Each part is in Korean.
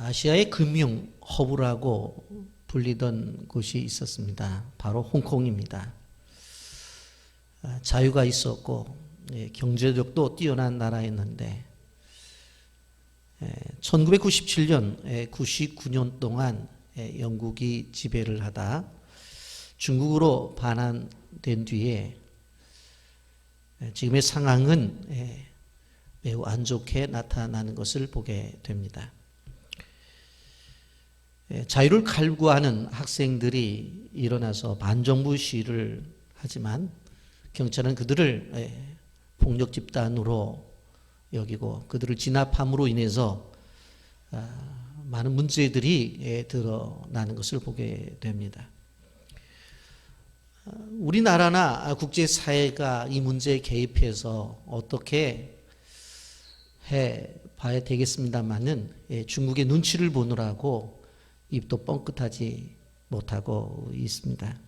아시아의 금융 허브라고 불리던 곳이 있었습니다. 바로 홍콩입니다. 자유가 있었고 경제력도 뛰어난 나라였는데 1997년 99년 동안 영국이 지배를 하다 중국으로 반환된 뒤에 지금의 상황은 매우 안 좋게 나타나는 것을 보게 됩니다. 자유를 갈구하는 학생들이 일어나서 반정부 시위를 하지만 경찰은 그들을 폭력 집단으로 여기고 그들을 진압함으로 인해서 많은 문제들이 드러나는 것을 보게 됩니다. 우리나라나 국제사회가 이 문제에 개입해서 어떻게 해봐야 되겠습니다만은 중국의 눈치를 보느라고 입도 뻥끗하지 못하고 있습니다.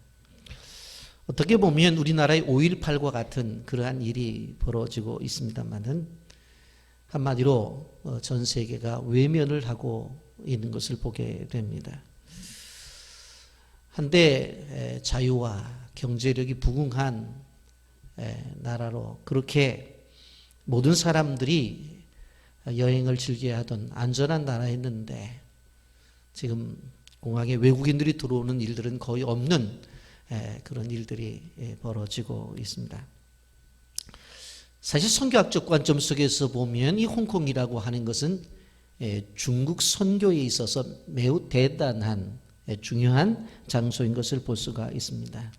어떻게 보면 우리나라의 5.18과 같은 그러한 일이 벌어지고 있습니다만은 한마디로 전 세계가 외면을 하고 있는 것을 보게 됩니다. 한때 자유와 경제력이 부흥한 나라로 그렇게 모든 사람들이 여행을 즐겨야 하던 안전한 나라였는데 지금 공항에 외국인들이 들어오는 일들은 거의 없는 그런 일들이 벌어지고 있습니다. 사실 선교학적 관점 속에서 보면 이 홍콩이라고 하는 것은 중국 선교에 있어서 매우 대단한 중요한 장소인 것을 볼 수가 있습니다.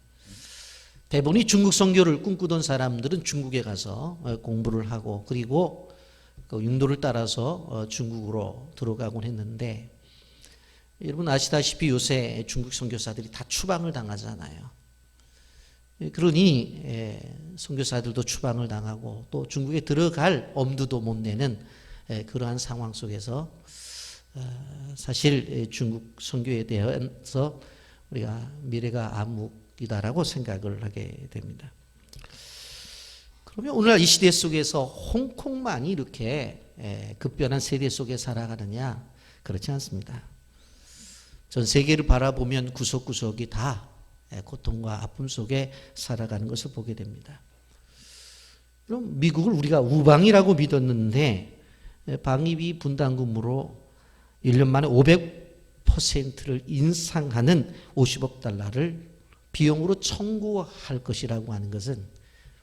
대부분이 중국 선교를 꿈꾸던 사람들은 중국에 가서 공부를 하고 그리고 그 융도를 따라서 중국으로 들어가곤 했는데 여러분 아시다시피 요새 중국 선교사들이 다 추방을 당하잖아요. 그러니 선교사들도 추방을 당하고 또 중국에 들어갈 엄두도 못 내는 그러한 상황 속에서 사실 중국 선교에 대해서 우리가 미래가 암묵이다라고 생각을 하게 됩니다. 그러면 오늘날 이 시대 속에서 홍콩만이 이렇게 급변한 세대 속에 살아가느냐? 그렇지 않습니다. 전 세계를 바라보면 구석구석이 다 고통과 아픔 속에 살아가는 것을 보게 됩니다. 그럼 미국을 우리가 우방이라고 믿었는데 방위비 분담금으로 1년 만에 500%를 인상하는 50억 달러를 비용으로 청구할 것이라고 하는 것은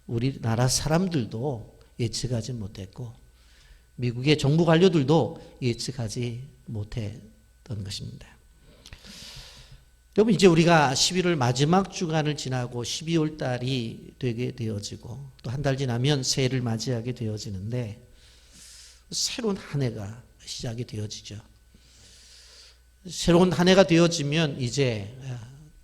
우리나라 사람들도 예측하지 못했고 미국의 정부 관료들도 예측하지 못했던 것입니다. 여러분 이제 우리가 11월 마지막 주간을 지나고 12월 달이 되게 되어지고 또 한 달 지나면 새해를 맞이하게 되어지는데 새로운 한 해가 시작이 되어지죠. 새로운 한 해가 되어지면 이제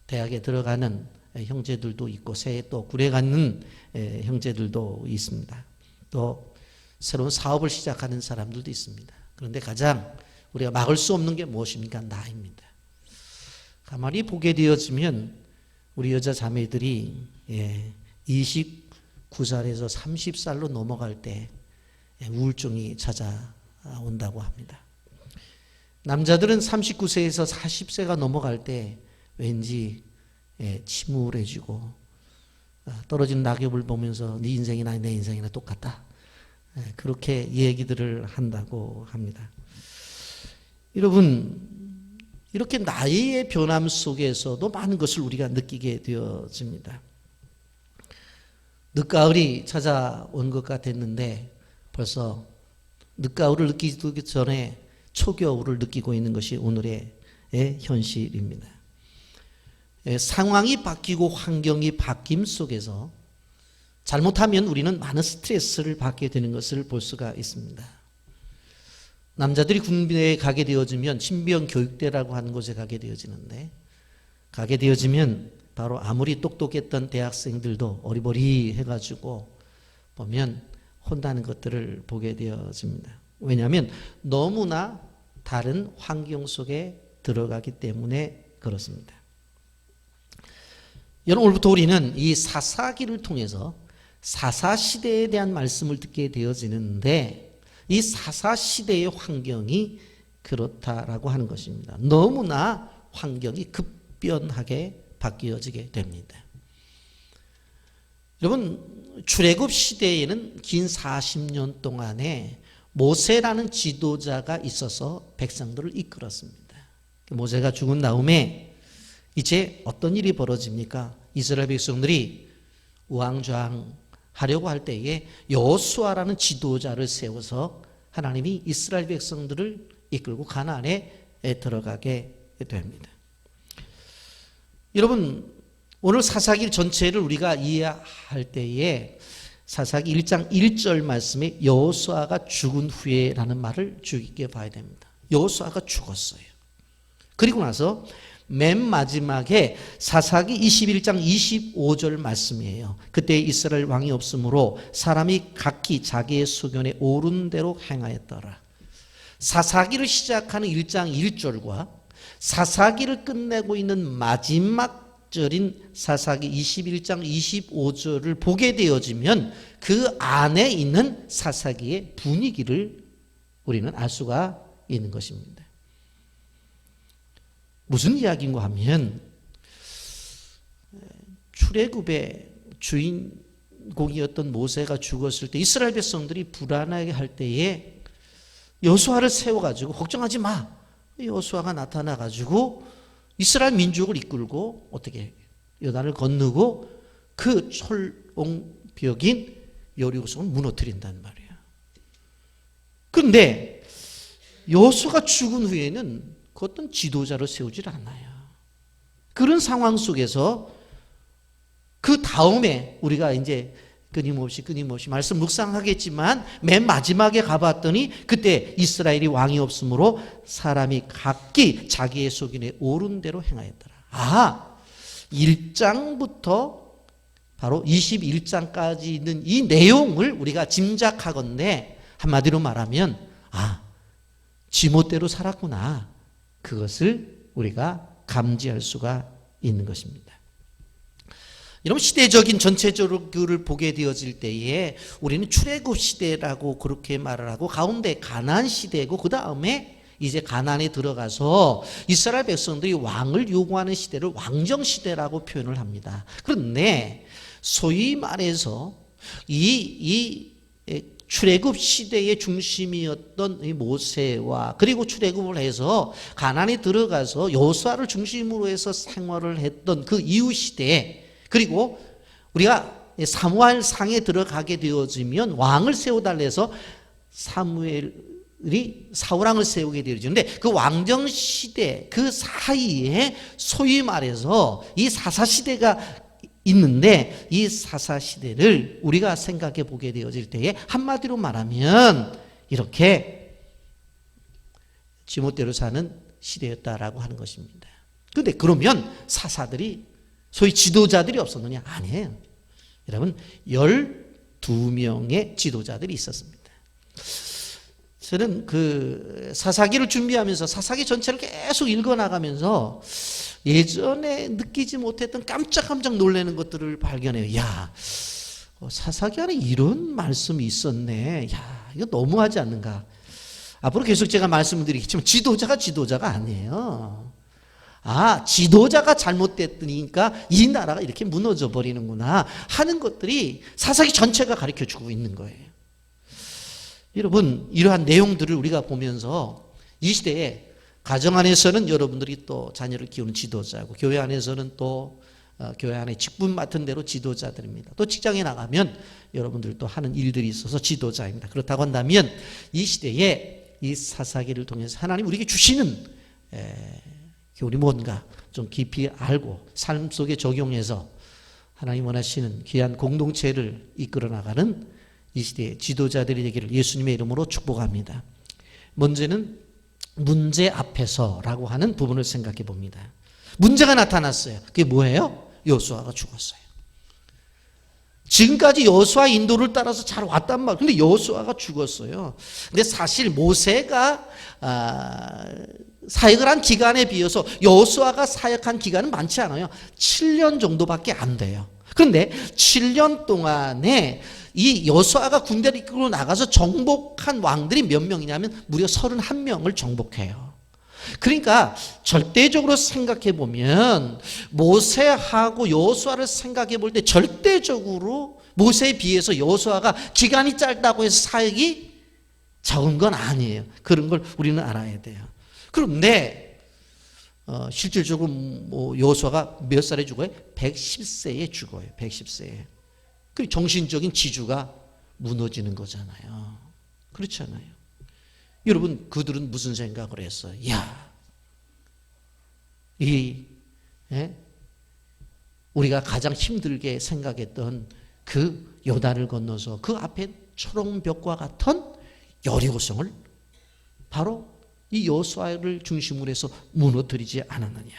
대학에 들어가는 형제들도 있고 새해 또 군에 가는 형제들도 있습니다. 또 새로운 사업을 시작하는 사람들도 있습니다. 그런데 가장 우리가 막을 수 없는 게 무엇입니까? 나이입니다. 가만히 보게 되어지면 우리 여자 자매들이 29살에서 30살로 넘어갈 때 우울증이 찾아온다고 합니다. 남자들은 39세에서 40세가 넘어갈 때 왠지 침울해지고 떨어진 낙엽을 보면서 네 인생이나 내 인생이나 똑같다. 그렇게 얘기들을 한다고 합니다. 여러분 이렇게 나이의 변함 속에서도 많은 것을 우리가 느끼게 되어집니다. 늦가을이 찾아온 것 같았는데 벌써 늦가을을 느끼기 전에 초겨울을 느끼고 있는 것이 오늘의 현실입니다. 상황이 바뀌고 환경이 바뀜 속에서 잘못하면 우리는 많은 스트레스를 받게 되는 것을 볼 수가 있습니다. 남자들이 군대에 가게 되어지면 신병 교육대라고 하는 곳에 가게 되어지는데 가게 되어지면 바로 아무리 똑똑했던 대학생들도 어리버리해가지고 보면 혼나는 것들을 보게 되어집니다. 왜냐하면 너무나 다른 환경 속에 들어가기 때문에 그렇습니다. 여러분 오늘부터 우리는 이 사사기를 통해서 사사시대에 대한 말씀을 듣게 되어지는데 이 사사시대의 환경이 그렇다라고 하는 것입니다. 너무나 환경이 급변하게 바뀌어지게 됩니다. 여러분, 출애굽 시대에는 긴 40년 동안에 모세라는 지도자가 있어서 백성들을 이끌었습니다. 모세가 죽은 다음에 이제 어떤 일이 벌어집니까? 이스라엘 백성들이 우왕좌왕하려고 할 때에 여호수아라는 지도자를 세워서 하나님이 이스라엘 백성들을 이끌고 가나안에 들어가게 됩니다. 여러분, 오늘 사사기 전체를 우리가 이해할 때에 사사기 1장 1절 말씀에 여호수아가 죽은 후에라는 말을 주의 깊게 봐야 됩니다. 여호수아가 죽었어요. 그리고 나서 맨 마지막에 사사기 21장 25절 말씀이에요. 그때 이스라엘 왕이 없으므로 사람이 각기 자기의 소견에 옳은 대로 행하였더라. 사사기를 시작하는 1장 1절과 사사기를 끝내고 있는 마지막 절인 사사기 21장 25절을 보게 되어지면 그 안에 있는 사사기의 분위기를 우리는 알 수가 있는 것입니다. 무슨 이야기인가 하면 출애굽의 주인공이었던 모세가 죽었을 때 이스라엘 백성들이 불안하게 할 때에 여호수아를 세워가지고 걱정하지 마. 여호수아가 나타나가지고 이스라엘 민족을 이끌고 어떻게 요단을 건너고 그 철옹벽인 여리고성을 무너뜨린단 말이에요. 그런데 여호수아가 죽은 후에는 그 어떤 지도자를 세우질 않아요. 그런 상황 속에서 그 다음에 우리가 이제 끊임없이 말씀 묵상하겠지만 맨 마지막에 가봤더니 그때 이스라엘이 왕이 없으므로 사람이 각기 자기의 소견에 옳은 대로 행하였더라. 1장부터 바로 21장까지 있는 이 내용을 우리가 짐작하건대 한마디로 말하면 지멋대로 살았구나. 그것을 우리가 감지할 수가 있는 것입니다. 여러분, 시대적인 전체적으로 보게 되어질 때에 우리는 출애굽 시대라고 그렇게 말을 하고 가운데 가나안 시대고 그 다음에 이제 가나안에 들어가서 이스라엘 백성들이 왕을 요구하는 시대를 왕정 시대라고 표현을 합니다. 그런데 소위 말해서 이 출애굽 시대의 중심이었던 이 모세와 그리고 출애굽을 해서 가나안에 들어가서 여호수아를 중심으로 해서 생활을 했던 그 이후 시대에 그리고 우리가 사무엘 상에 들어가게 되어지면 왕을 세워달라 해서 사무엘이 사울왕을 세우게 되어지는데 그 왕정 시대 그 사이에 소위 말해서 이 사사 시대가 있는데 이 사사 시대를 우리가 생각해 보게 되어질 때에 한마디로 말하면 이렇게 지멋대로 사는 시대였다라고 하는 것입니다. 그런데 그러면 사사들이 소위 지도자들이 없었느냐? 아니에요. 여러분, 12명의 지도자들이 있었습니다. 저는 그 사사기를 준비하면서 사사기 전체를 계속 읽어나가면서 예전에 느끼지 못했던 깜짝 놀라는 것들을 발견해요. 사사기 안에 이런 말씀이 있었네. 이거 너무하지 않는가? 앞으로 계속 제가 말씀을 드리겠지만 지도자가 아니에요. 지도자가 잘못됐으니까 이 나라가 이렇게 무너져 버리는구나 하는 것들이 사사기 전체가 가르쳐주고 있는 거예요. 여러분, 이러한 내용들을 우리가 보면서 이 시대에 가정 안에서는 여러분들이 또 자녀를 키우는 지도자고 교회 안에서는 또 교회 안에 직분 맡은 대로 지도자들입니다. 또 직장에 나가면 여러분들 또 하는 일들이 있어서 지도자입니다. 그렇다고 한다면 이 시대에 이 사사기를 통해서 하나님 우리에게 주시는 우리 뭔가 좀 깊이 알고 삶 속에 적용해서 하나님 원하시는 귀한 공동체를 이끌어 나가는 이 시대의 지도자들이 되기를 예수님의 이름으로 축복합니다. 먼저는 문제 앞에서라고 하는 부분을 생각해 봅니다. 문제가 나타났어요. 그게 뭐예요? 여호수아가 죽었어요. 지금까지 여호수아 인도를 따라서 잘 왔단 말이에요. 근데 여호수아가 죽었어요. 근데 사실 모세가 사역을 한 기간에 비해서 여호수아가 사역한 기간은 많지 않아요. 7년 정도밖에 안 돼요. 그런데 7년 동안에 이 여호수아가 군대를 이끌고 나가서 정복한 왕들이 몇 명이냐면 무려 31명을 정복해요. 그러니까 절대적으로 생각해 보면 모세하고 여호수아를 생각해 볼 때 절대적으로 모세에 비해서 여호수아가 기간이 짧다고 해서 사역이 적은 건 아니에요. 그런 걸 우리는 알아야 돼요. 그런데 실질적으로 여호수아가 몇 살에 죽어요? 110세에 죽어요. 110세에. 그 정신적인 지주가 무너지는 거잖아요. 그렇잖아요. 여러분, 그들은 무슨 생각을 했어요? 우리가 가장 힘들게 생각했던 그 요단을 건너서 그 앞에 초롱벽과 같은 여리고성을 바로 이 여호수아를 중심으로 해서 무너뜨리지 않았느냐.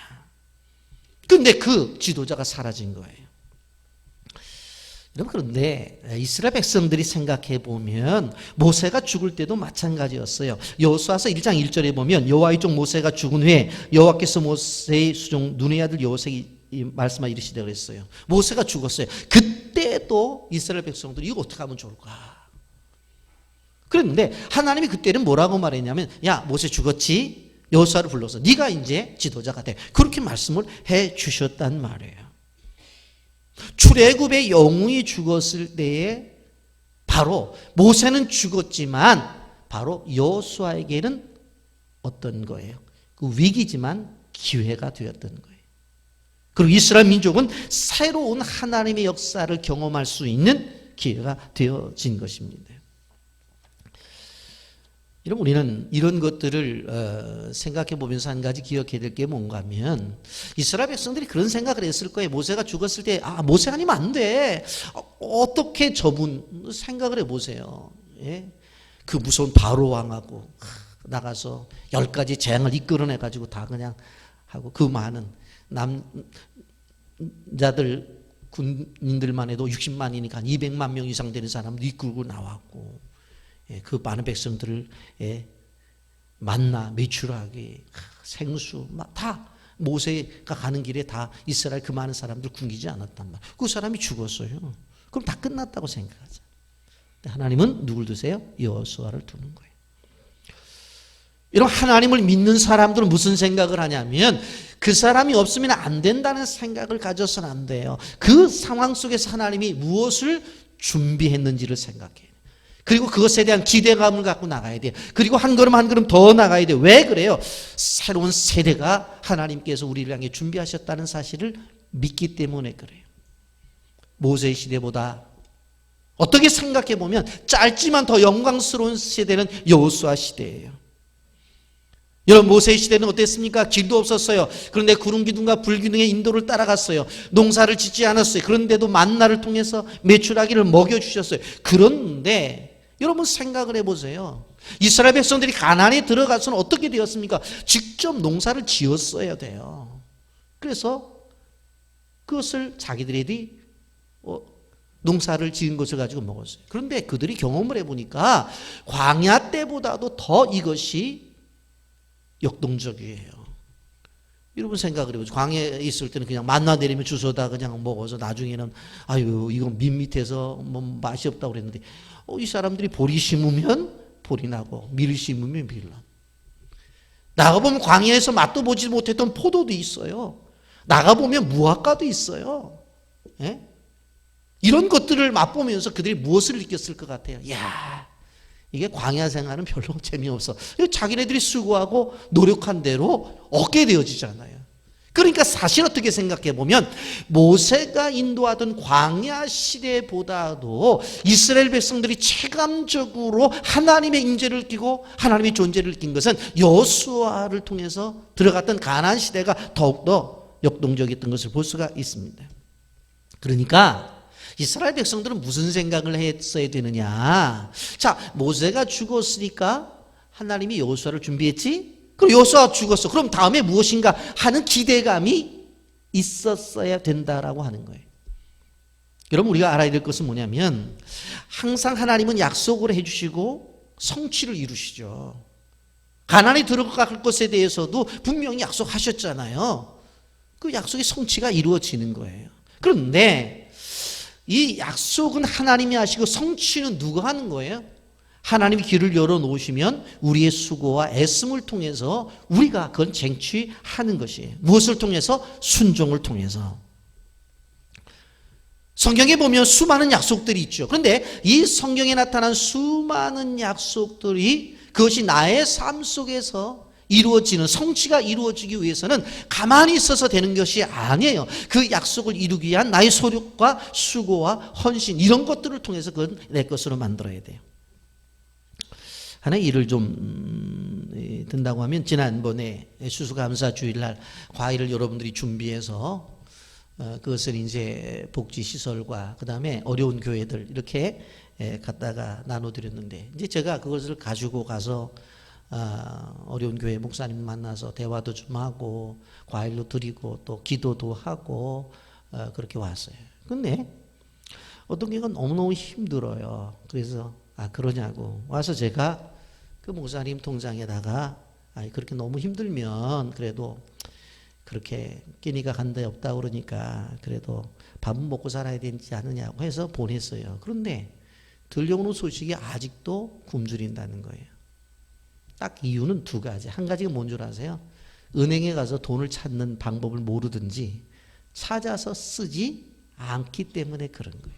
그런데 그 지도자가 사라진 거예요. 여러분, 그런데 이스라엘 백성들이 생각해 보면 모세가 죽을 때도 마찬가지였어요. 여호수아서 1장 1절에 보면 여호와의 종 모세가 죽은 후에 여호와께서 모세의 수종 눈의 아들 여호세에게 말씀하 이르시되 그랬어요. 모세가 죽었어요. 그때도 이스라엘 백성들이 이거 어떻게 하면 좋을까? 그랬는데 하나님이 그때는 뭐라고 말했냐면, 야, 모세 죽었지? 여호수아를 불러서 네가 이제 지도자가 돼. 그렇게 말씀을 해 주셨단 말이에요. 출애굽의 영웅이 죽었을 때에 바로 모세는 죽었지만 바로 여호수아에게는 어떤 거예요? 그 위기지만 기회가 되었던 거예요. 그리고 이스라엘 민족은 새로운 하나님의 역사를 경험할 수 있는 기회가 되어진 것입니다. 여러분, 우리는 이런 것들을 생각해 보면서 한 가지 기억해야 될 게 뭔가 하면 이스라엘 백성들이 그런 생각을 했을 거예요. 모세가 죽었을 때 모세 아니면 안 돼. 어떻게 저분 생각을 해보세요. 예? 그 무서운 바로 왕하고 나가서 10가지 재앙을 이끌어내가지고 다 그냥 하고 그 많은 남자들 군인들만 해도 60만이니까 200만 명 이상 되는 사람도 이끌고 나왔고 그 많은 백성들을 만나, 메추라기, 생수 막 다 모세가 가는 길에 다 이스라엘 그 많은 사람들 굶기지 않았단 말이에요. 그 사람이 죽었어요. 그럼 다 끝났다고 생각하죠. 하나님은 누굴 두세요? 여호수아를 두는 거예요. 이런 하나님을 믿는 사람들은 무슨 생각을 하냐면 그 사람이 없으면 안 된다는 생각을 가져서는 안 돼요. 그 상황 속에서 하나님이 무엇을 준비했는지를 생각해요. 그리고 그것에 대한 기대감을 갖고 나가야 돼요. 그리고 한 걸음 한 걸음 더 나가야 돼요. 왜 그래요? 새로운 세대가 하나님께서 우리를 향해 준비하셨다는 사실을 믿기 때문에 그래요. 모세의 시대보다 어떻게 생각해 보면 짧지만 더 영광스러운 세대는 여호수아 시대예요. 여러분, 모세의 시대는 어땠습니까? 길도 없었어요. 그런데 구름 기둥과 불 기둥의 인도를 따라갔어요. 농사를 짓지 않았어요. 그런데도 만나를 통해서 메추라기를 먹여주셨어요. 그런데 여러분 생각을 해보세요. 이스라엘 백성들이 가나안에 들어가서는 어떻게 되었습니까? 직접 농사를 지었어야 돼요. 그래서 그것을 자기들이 농사를 지은 것을 가지고 먹었어요. 그런데 그들이 경험을 해보니까 광야 때보다도 더 이것이 역동적이에요. 여러분 생각을 해보죠. 광야에 있을 때는 그냥 만나 내리면 주워다 그냥 먹어서 나중에는 아유 이건 밋밋해서 뭐 맛이 없다고 그랬는데 이 사람들이 보리 심으면 보리 나고 밀 심으면 밀 나. 나가보면 광야에서 맛도 보지 못했던 포도도 있어요. 나가보면 무화과도 있어요. 예? 이런 것들을 맛보면서 그들이 무엇을 느꼈을 것 같아요? 야, 이게 광야 생활은 별로 재미없어. 자기네들이 수고하고 노력한 대로 얻게 되어지잖아요. 그러니까 사실 어떻게 생각해 보면 모세가 인도하던 광야 시대보다도 이스라엘 백성들이 체감적으로 하나님의 임재를 느끼고 하나님의 존재를 느낀 것은 여호수아를 통해서 들어갔던 가나안 시대가 더욱더 역동적이었던 것을 볼 수가 있습니다. 그러니까 이스라엘 백성들은 무슨 생각을 했어야 되느냐? 자, 모세가 죽었으니까 하나님이 여호수아를 준비했지? 그럼 여호수아 죽었어. 그럼 다음에 무엇인가 하는 기대감이 있었어야 된다라고 하는 거예요. 여러분, 우리가 알아야 될 것은 뭐냐면 항상 하나님은 약속을 해주시고 성취를 이루시죠. 가나안에 들어갈 것에 대해서도 분명히 약속하셨잖아요. 그 약속의 성취가 이루어지는 거예요. 그런데 이 약속은 하나님이 하시고 성취는 누가 하는 거예요? 하나님이 길을 열어놓으시면 우리의 수고와 애씀을 통해서 우리가 그건 쟁취하는 것이에요. 무엇을 통해서? 순종을 통해서. 성경에 보면 수많은 약속들이 있죠. 그런데 이 성경에 나타난 수많은 약속들이 그것이 나의 삶 속에서 이루어지는, 성취가 이루어지기 위해서는 가만히 있어서 되는 것이 아니에요. 그 약속을 이루기 위한 나의 소력과 수고와 헌신, 이런 것들을 통해서 그건 내 것으로 만들어야 돼요. 하나 일을 좀 든다고 하면, 지난번에 수수감사 주일날 과일을 여러분들이 준비해서 그것을 이제 복지시설과 그 다음에 어려운 교회들 이렇게 갖다가 나눠드렸는데, 이제 제가 그것을 가지고 가서 어려운 교회 목사님 만나서 대화도 좀 하고 과일도 드리고 또 기도도 하고 그렇게 왔어요. 근데 어떤 경우가 너무너무 힘들어요. 그래서 그러냐고 와서 제가 그 목사님 통장에다가 그렇게 너무 힘들면 그래도 그렇게 끼니가 간 데 없다 그러니까 그래도 밥은 먹고 살아야 되지 않느냐고 해서 보냈어요. 그런데 들려오는 소식이 아직도 굶주린다는 거예요. 딱 이유는 두 가지. 한 가지가 뭔 줄 아세요? 은행에 가서 돈을 찾는 방법을 모르든지 찾아서 쓰지 않기 때문에 그런 거예요.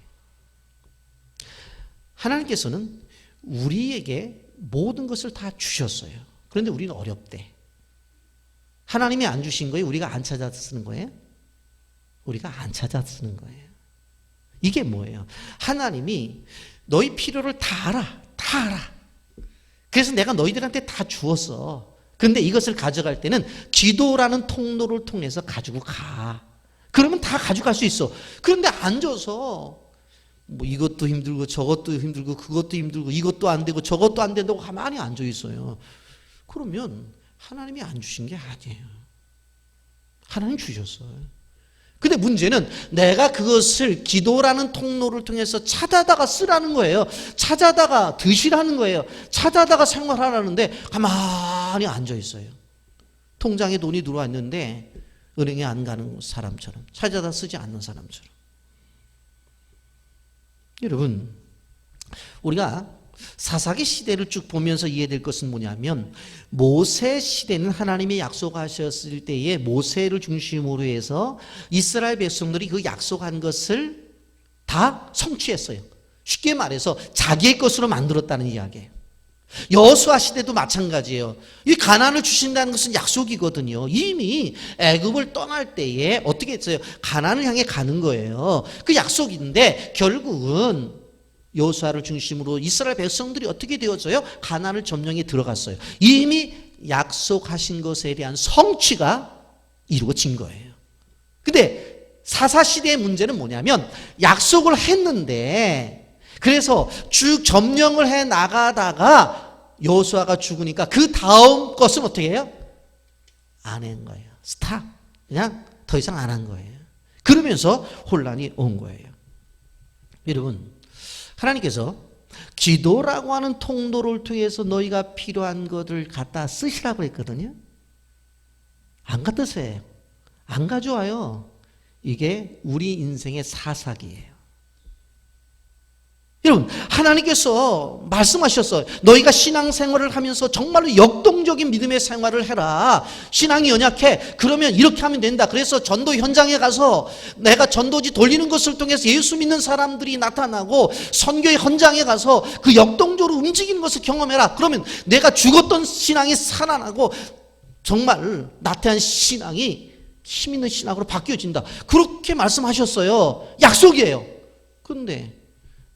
하나님께서는 우리에게 모든 것을 다 주셨어요. 그런데 우리는 어렵대. 하나님이 안 주신 거예요? 우리가 안 찾아 쓰는 거예요? 우리가 안 찾아 쓰는 거예요. 이게 뭐예요? 하나님이 너희 필요를 다 알아. 다 알아. 그래서 내가 너희들한테 다 주었어. 그런데 이것을 가져갈 때는 기도라는 통로를 통해서 가지고 가. 그러면 다 가져갈 수 있어. 그런데 안 줘서 뭐 이것도 힘들고 저것도 힘들고 그것도 힘들고 이것도 안 되고 저것도 안 된다고 가만히 앉아 있어요. 그러면 하나님이 안 주신 게 아니에요. 하나님 주셨어요. 근데 문제는 내가 그것을 기도라는 통로를 통해서 찾아다가 쓰라는 거예요. 찾아다가 드시라는 거예요. 찾아다가 생활하라는데 가만히 앉아 있어요. 통장에 돈이 들어왔는데 은행에 안 가는 사람처럼, 찾아다 쓰지 않는 사람처럼. 여러분, 우리가 사사기 시대를 쭉 보면서 이해될 것은 뭐냐면, 모세 시대는 하나님이 약속하셨을 때에 모세를 중심으로 해서 이스라엘 백성들이 그 약속한 것을 다 성취했어요. 쉽게 말해서 자기의 것으로 만들었다는 이야기예요. 여호수아 시대도 마찬가지예요. 이 가나안을 주신다는 것은 약속이거든요. 이미 애굽을 떠날 때에 어떻게 했어요? 가나안을 향해 가는 거예요. 그 약속인데 결국은 여호수아를 중심으로 이스라엘 백성들이 어떻게 되어져요? 가나안을 점령에 들어갔어요. 이미 약속하신 것에 대한 성취가 이루어진 거예요. 근데 사사시대의 문제는 뭐냐면 약속을 했는데 그래서 쭉 점령을 해 나가다가 여호수아가 죽으니까 그 다음 것은 어떻게 해요? 안 한 거예요. 스탑. 그냥 더 이상 안 한 거예요. 그러면서 혼란이 온 거예요. 여러분, 하나님께서 기도라고 하는 통로를 통해서 너희가 필요한 것을 갖다 쓰시라고 했거든요. 안 갖다 써요. 안 가져와요. 이게 우리 인생의 사사기예요. 여러분, 하나님께서 말씀하셨어요. 너희가 신앙생활을 하면서 정말로 역동적인 믿음의 생활을 해라. 신앙이 연약해. 그러면 이렇게 하면 된다. 그래서 전도 현장에 가서 내가 전도지 돌리는 것을 통해서 예수 믿는 사람들이 나타나고 선교의 현장에 가서 그 역동적으로 움직이는 것을 경험해라. 그러면 내가 죽었던 신앙이 살아나고 정말 나태한 신앙이 힘 있는 신앙으로 바뀌어진다. 그렇게 말씀하셨어요. 약속이에요. 그런데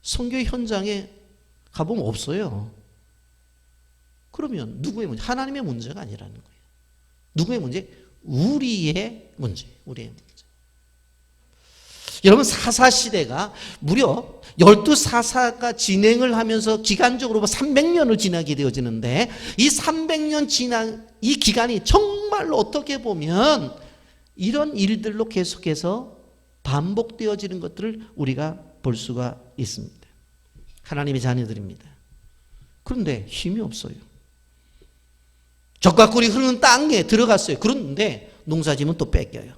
선교 현장에 가보면 없어요. 그러면 누구의 문제? 하나님의 문제가 아니라는 거예요. 누구의 문제? 우리의 문제. 우리의 문제. 여러분, 사사시대가 무려 12사사가 진행을 하면서 기간적으로 300년을 지나게 되어지는데 이 300년 지난 이 기간이 정말로 어떻게 보면 이런 일들로 계속해서 반복되어지는 것들을 우리가 볼 수가 있습니다. 하나님의 자녀들입니다. 그런데 힘이 없어요. 적과 꿀이 흐르는 땅에 들어갔어요. 그런데 농사지면 또 뺏겨요.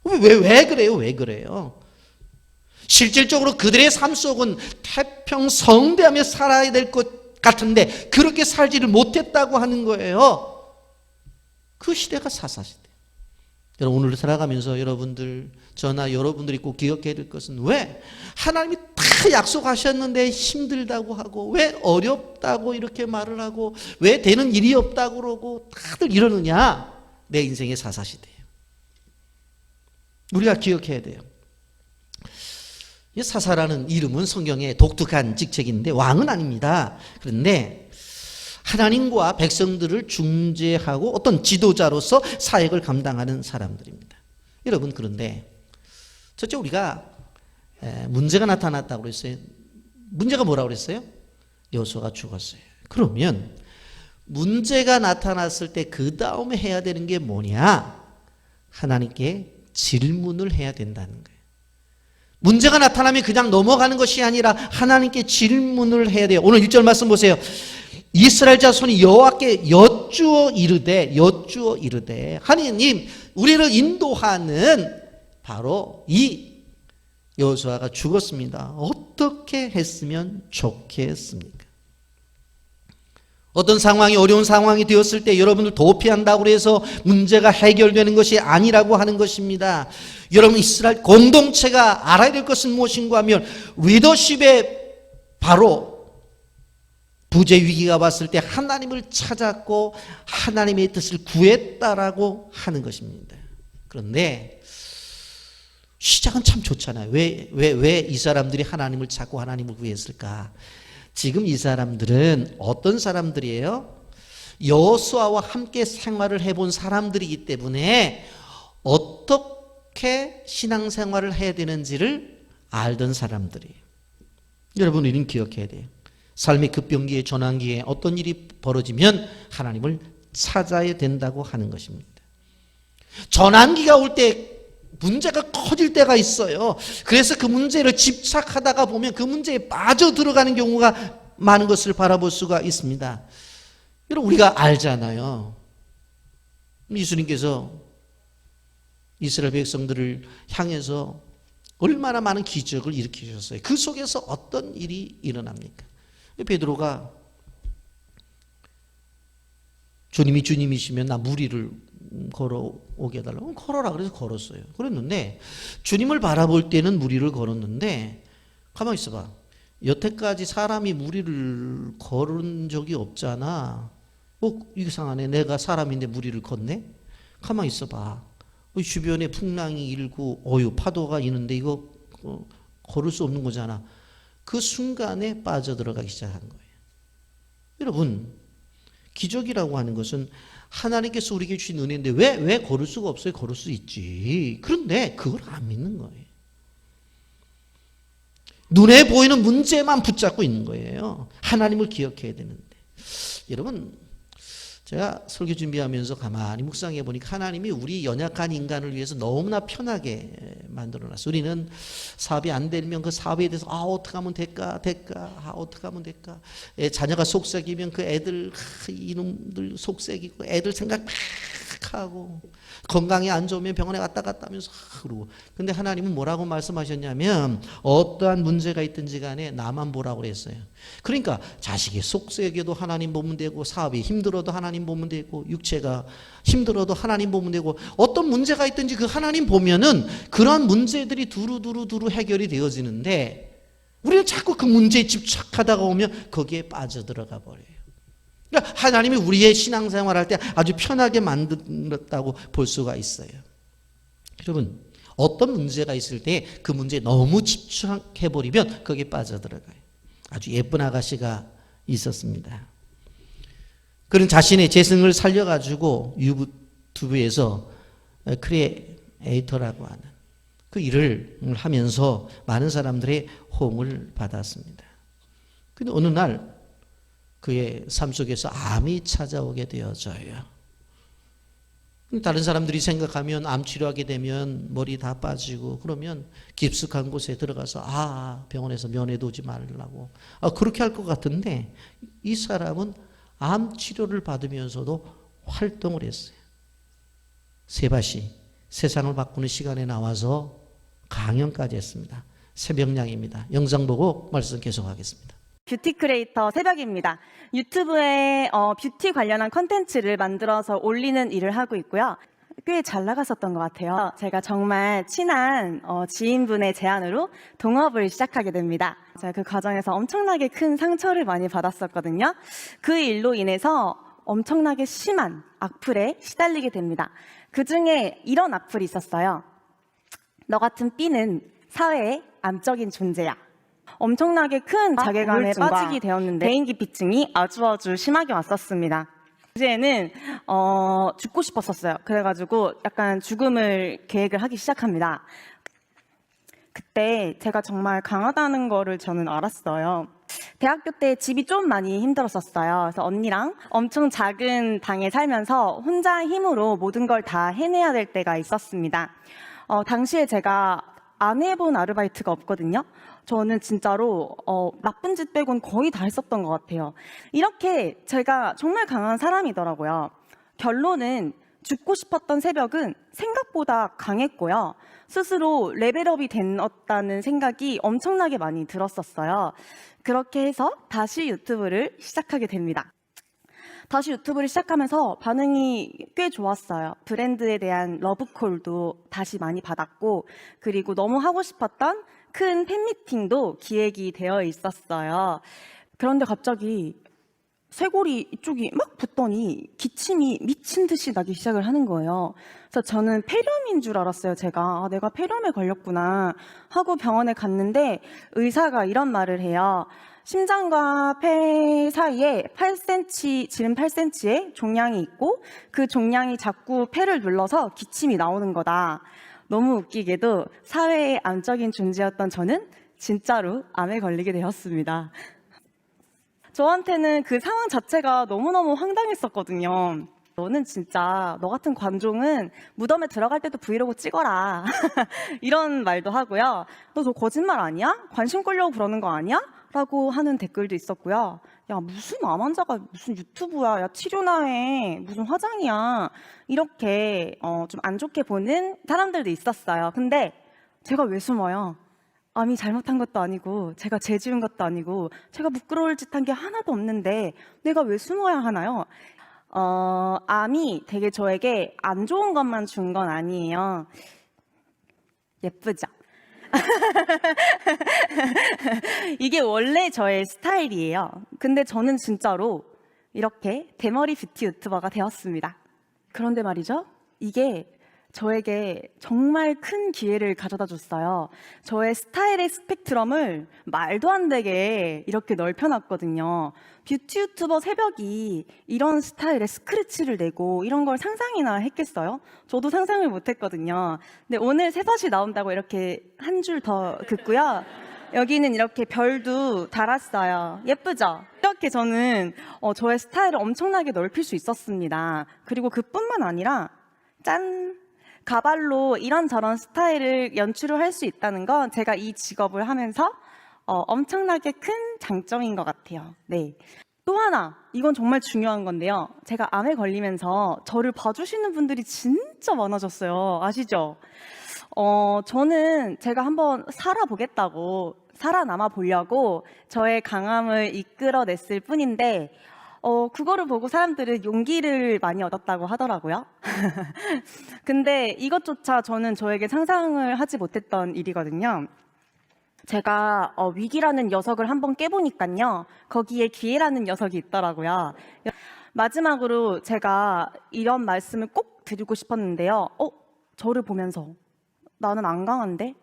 왜 그래요? 왜 그래요? 실질적으로 그들의 삶 속은 태평성대하며 살아야 될 것 같은데 그렇게 살지를 못했다고 하는 거예요. 그 시대가 사사시대. 여러분, 오늘 살아가면서 여러분들, 저나 여러분들이 꼭 기억해야 될 것은 왜 하나님이 다 약속하셨는데 힘들다고 하고, 왜 어렵다고 이렇게 말을 하고, 왜 되는 일이 없다고 그러고 다들 이러느냐? 내 인생의 사사시대예요. 우리가 기억해야 돼요. 사사라는 이름은 성경의 독특한 직책인데 왕은 아닙니다. 그런데 하나님과 백성들을 중재하고 어떤 지도자로서 사역을 감당하는 사람들입니다. 여러분, 그런데 첫째, 우리가 문제가 나타났다고 그랬어요. 문제가 뭐라고 그랬어요? 여호수아가 죽었어요. 그러면 문제가 나타났을 때 그 다음에 해야 되는 게 뭐냐? 하나님께 질문을 해야 된다는 거예요. 문제가 나타나면 그냥 넘어가는 것이 아니라 하나님께 질문을 해야 돼요. 오늘 1절 말씀 보세요. 이스라엘 자손이 여호와께 여쭈어 이르되 하나님, 우리를 인도하는 바로 이 여호수아가 죽었습니다. 어떻게 했으면 좋겠습니까? 어떤 상황이, 어려운 상황이 되었을 때 여러분을 도피한다고 해서 문제가 해결되는 것이 아니라고 하는 것입니다. 여러분, 이스라엘 공동체가 알아야 될 것은 무엇인가 하면 리더십의 바로 부재 위기가 왔을 때 하나님을 찾았고 하나님의 뜻을 구했다라고 하는 것입니다. 그런데 시작은 참 좋잖아요. 왜 이 사람들이 하나님을 찾고 하나님을 구했을까? 지금 이 사람들은 어떤 사람들이에요? 여호수아와 함께 생활을 해본 사람들이기 때문에 어떻게 신앙생활을 해야 되는지를 알던 사람들이에요. 여러분, 우리는 기억해야 돼요. 삶의 급변기에, 전환기에 어떤 일이 벌어지면 하나님을 찾아야 된다고 하는 것입니다. 전환기가 올 때 문제가 커질 때가 있어요. 그래서 그 문제를 집착하다가 보면 그 문제에 빠져 들어가는 경우가 많은 것을 바라볼 수가 있습니다. 여러분, 우리가 알잖아요. 예수님께서 이스라엘 백성들을 향해서 얼마나 많은 기적을 일으키셨어요. 그 속에서 어떤 일이 일어납니까? 베드로가 주님이 주님이시면 나 무리를 걸어오게 해달라고, 걸어라 그래서 걸었어요. 그랬는데 주님을 바라볼 때는 무리를 걸었는데 가만히 있어봐. 여태까지 사람이 무리를 걸은 적이 없잖아. 이상하네. 내가 사람인데 무리를 걷네? 가만히 있어봐. 주변에 풍랑이 일고 파도가 있는데 이거 걸을 수 없는 거잖아. 그 순간에 빠져들어가기 시작한 거예요. 여러분, 기적이라고 하는 것은 하나님께서 우리에게 주신 은혜인데 왜 걸을 수가 없어요? 걸을 수 있지. 그런데 그걸 안 믿는 거예요. 눈에 보이는 문제만 붙잡고 있는 거예요. 하나님을 기억해야 되는데. 여러분, 제가 설교 준비하면서 가만히 묵상해 보니까 하나님이 우리 연약한 인간을 위해서 너무나 편하게 만들어놨어요. 우리는 사업이 안 되면 그 사업에 대해서 어떻게 하면 될까 어떻게 하면 될까. 자녀가 속썩이면 그 애들 이놈들 속썩이고 애들 생각 막 하고, 건강이 안 좋으면 병원에 왔다 갔다 하면서 그러고. 근데 하나님은 뭐라고 말씀하셨냐면 어떠한 문제가 있든지 간에 나만 보라고 그랬어요. 그러니까 자식이 속썩여도 하나님 보면 되고, 사업이 힘들어도 하나님 보면 되고, 육체가 힘들어도 하나님 보면 되고, 어떤 문제가 있든지 그 하나님 보면은 그런 문제들이 두루두루 해결이 되어지는데 우리는 자꾸 그 문제에 집착하다가 오면 거기에 빠져들어가 버려요. 그러니까 하나님이 우리의 신앙생활할 때 아주 편하게 만들었다고 볼 수가 있어요. 여러분, 어떤 문제가 있을 때 그 문제에 너무 집착해버리면 거기에 빠져들어가요. 아주 예쁜 아가씨가 있었습니다. 그는 자신의 재능을 살려가지고 유튜브에서 크리에이터라고 하는 그 일을 하면서 많은 사람들의 호응을 받았습니다. 근데 어느 날 그의 삶 속에서 암이 찾아오게 되어져요. 다른 사람들이 생각하면 암 치료하게 되면 머리 다 빠지고 그러면 깊숙한 곳에 들어가서 병원에서 면회도 오지 말라고 그렇게 할 것 같은데, 이 사람은 암 치료를 받으면서도 활동을 했어요. 새밭이 세상을 바꾸는 시간에 나와서 강연까지 했습니다. 새벽량입니다. 영상 보고 말씀 계속하겠습니다. 뷰티 크리에이터 새벽입니다. 유튜브에 뷰티 관련한 컨텐츠를 만들어서 올리는 일을 하고 있고요. 꽤 잘 나갔었던 것 같아요. 제가 정말 친한 지인분의 제안으로 동업을 시작하게 됩니다. 제가 그 과정에서 엄청나게 큰 상처를 많이 받았었거든요. 그 일로 인해서 엄청나게 심한 악플에 시달리게 됩니다. 그 중에 이런 악플이 있었어요. 너 같은 B는 사회의 암적인 존재야. 엄청나게 큰 자괴감에 빠지게 되었는데 개인기피증이 아주 심하게 왔었습니다. 이제는 죽고 싶었었어요. 그래가지고 약간 죽음을 계획을 하기 시작합니다. 그때 제가 정말 강하다는 거를 저는 알았어요. 대학교 때 집이 좀 많이 힘들었었어요. 그래서 언니랑 엄청 작은 방에 살면서 혼자 힘으로 모든 걸 다 해내야 될 때가 있었습니다. 당시에 제가 안 해본 아르바이트가 없거든요. 저는 진짜로 나쁜 짓 빼곤 거의 다 했었던 것 같아요. 이렇게 제가 정말 강한 사람이더라고요. 결론은 죽고 싶었던 새벽은 생각보다 강했고요. 스스로 레벨업이 됐다는 생각이 엄청나게 많이 들었었어요. 그렇게 해서 다시 유튜브를 시작하게 됩니다. 다시 유튜브를 시작하면서 반응이 꽤 좋았어요. 브랜드에 대한 러브콜도 다시 많이 받았고, 그리고 너무 하고 싶었던 큰 팬미팅도 기획이 되어 있었어요. 그런데 갑자기 쇄골이 이쪽이 막 붓더니 기침이 미친 듯이 나기 시작을 하는 거예요. 그래서 저는 폐렴인 줄 알았어요. 제가 내가 폐렴에 걸렸구나 하고 병원에 갔는데 의사가 이런 말을 해요. 심장과 폐 사이에 8cm, 지름 8cm의 종양이 있고 그 종양이 자꾸 폐를 눌러서 기침이 나오는 거다. 너무 웃기게도 사회의 암적인 존재였던 저는 진짜로 암에 걸리게 되었습니다. 저한테는 그 상황 자체가 너무너무 황당했었거든요. 너는 진짜 너 같은 관종은 무덤에 들어갈 때도 브이로그 찍어라. 이런 말도 하고요. 너 거짓말 아니야? 관심 끌려고 그러는 거 아니야? 라고 하는 댓글도 있었고요. 야, 무슨 암 환자가 무슨 유튜브야? 야, 치료나 해. 무슨 화장이야? 이렇게 좀 안 좋게 보는 사람들도 있었어요. 근데 제가 왜 숨어요? 암이 잘못한 것도 아니고 제가 죄 지은 것도 아니고 제가 부끄러울 짓 한 게 하나도 없는데 내가 왜 숨어야 하나요? 암이 되게 저에게 안 좋은 것만 준 건 아니에요. 예쁘죠? 이게 원래 저의 스타일이에요. 근데 저는 진짜로 이렇게 대머리 뷰티 유튜버가 되었습니다. 그런데 말이죠, 이게 저에게 정말 큰 기회를 가져다 줬어요. 저의 스타일의 스펙트럼을 말도 안 되게 이렇게 넓혀놨거든요. 뷰티 유튜버 새벽이 이런 스타일의 스크래치를 내고 이런 걸 상상이나 했겠어요? 저도 상상을 못했거든요. 근데 오늘 새섯이 나온다고 이렇게 한 줄 더 긋고요. 여기는 이렇게 별도 달았어요. 예쁘죠? 이렇게 저는 저의 스타일을 엄청나게 넓힐 수 있었습니다. 그리고 그뿐만 아니라 짠! 가발로 이런저런 스타일을 연출을 할 수 있다는 건 제가 이 직업을 하면서 엄청나게 큰 장점인 것 같아요. 네. 또 하나, 이건 정말 중요한 건데요. 제가 암에 걸리면서 저를 봐주시는 분들이 진짜 많아졌어요. 아시죠? 저는 제가 한번 살아보겠다고, 살아남아 보려고 저의 강함을 이끌어냈을 뿐인데, 그거를 보고 사람들은 용기를 많이 얻었다고 하더라고요. 근데 이것조차 저는 저에게 상상을 하지 못했던 일이거든요. 제가 위기라는 녀석을 한번 깨보니까요, 거기에 기회라는 녀석이 있더라고요. 마지막으로 제가 이런 말씀을 꼭 드리고 싶었는데요. 저를 보면서 나는 안 강한데?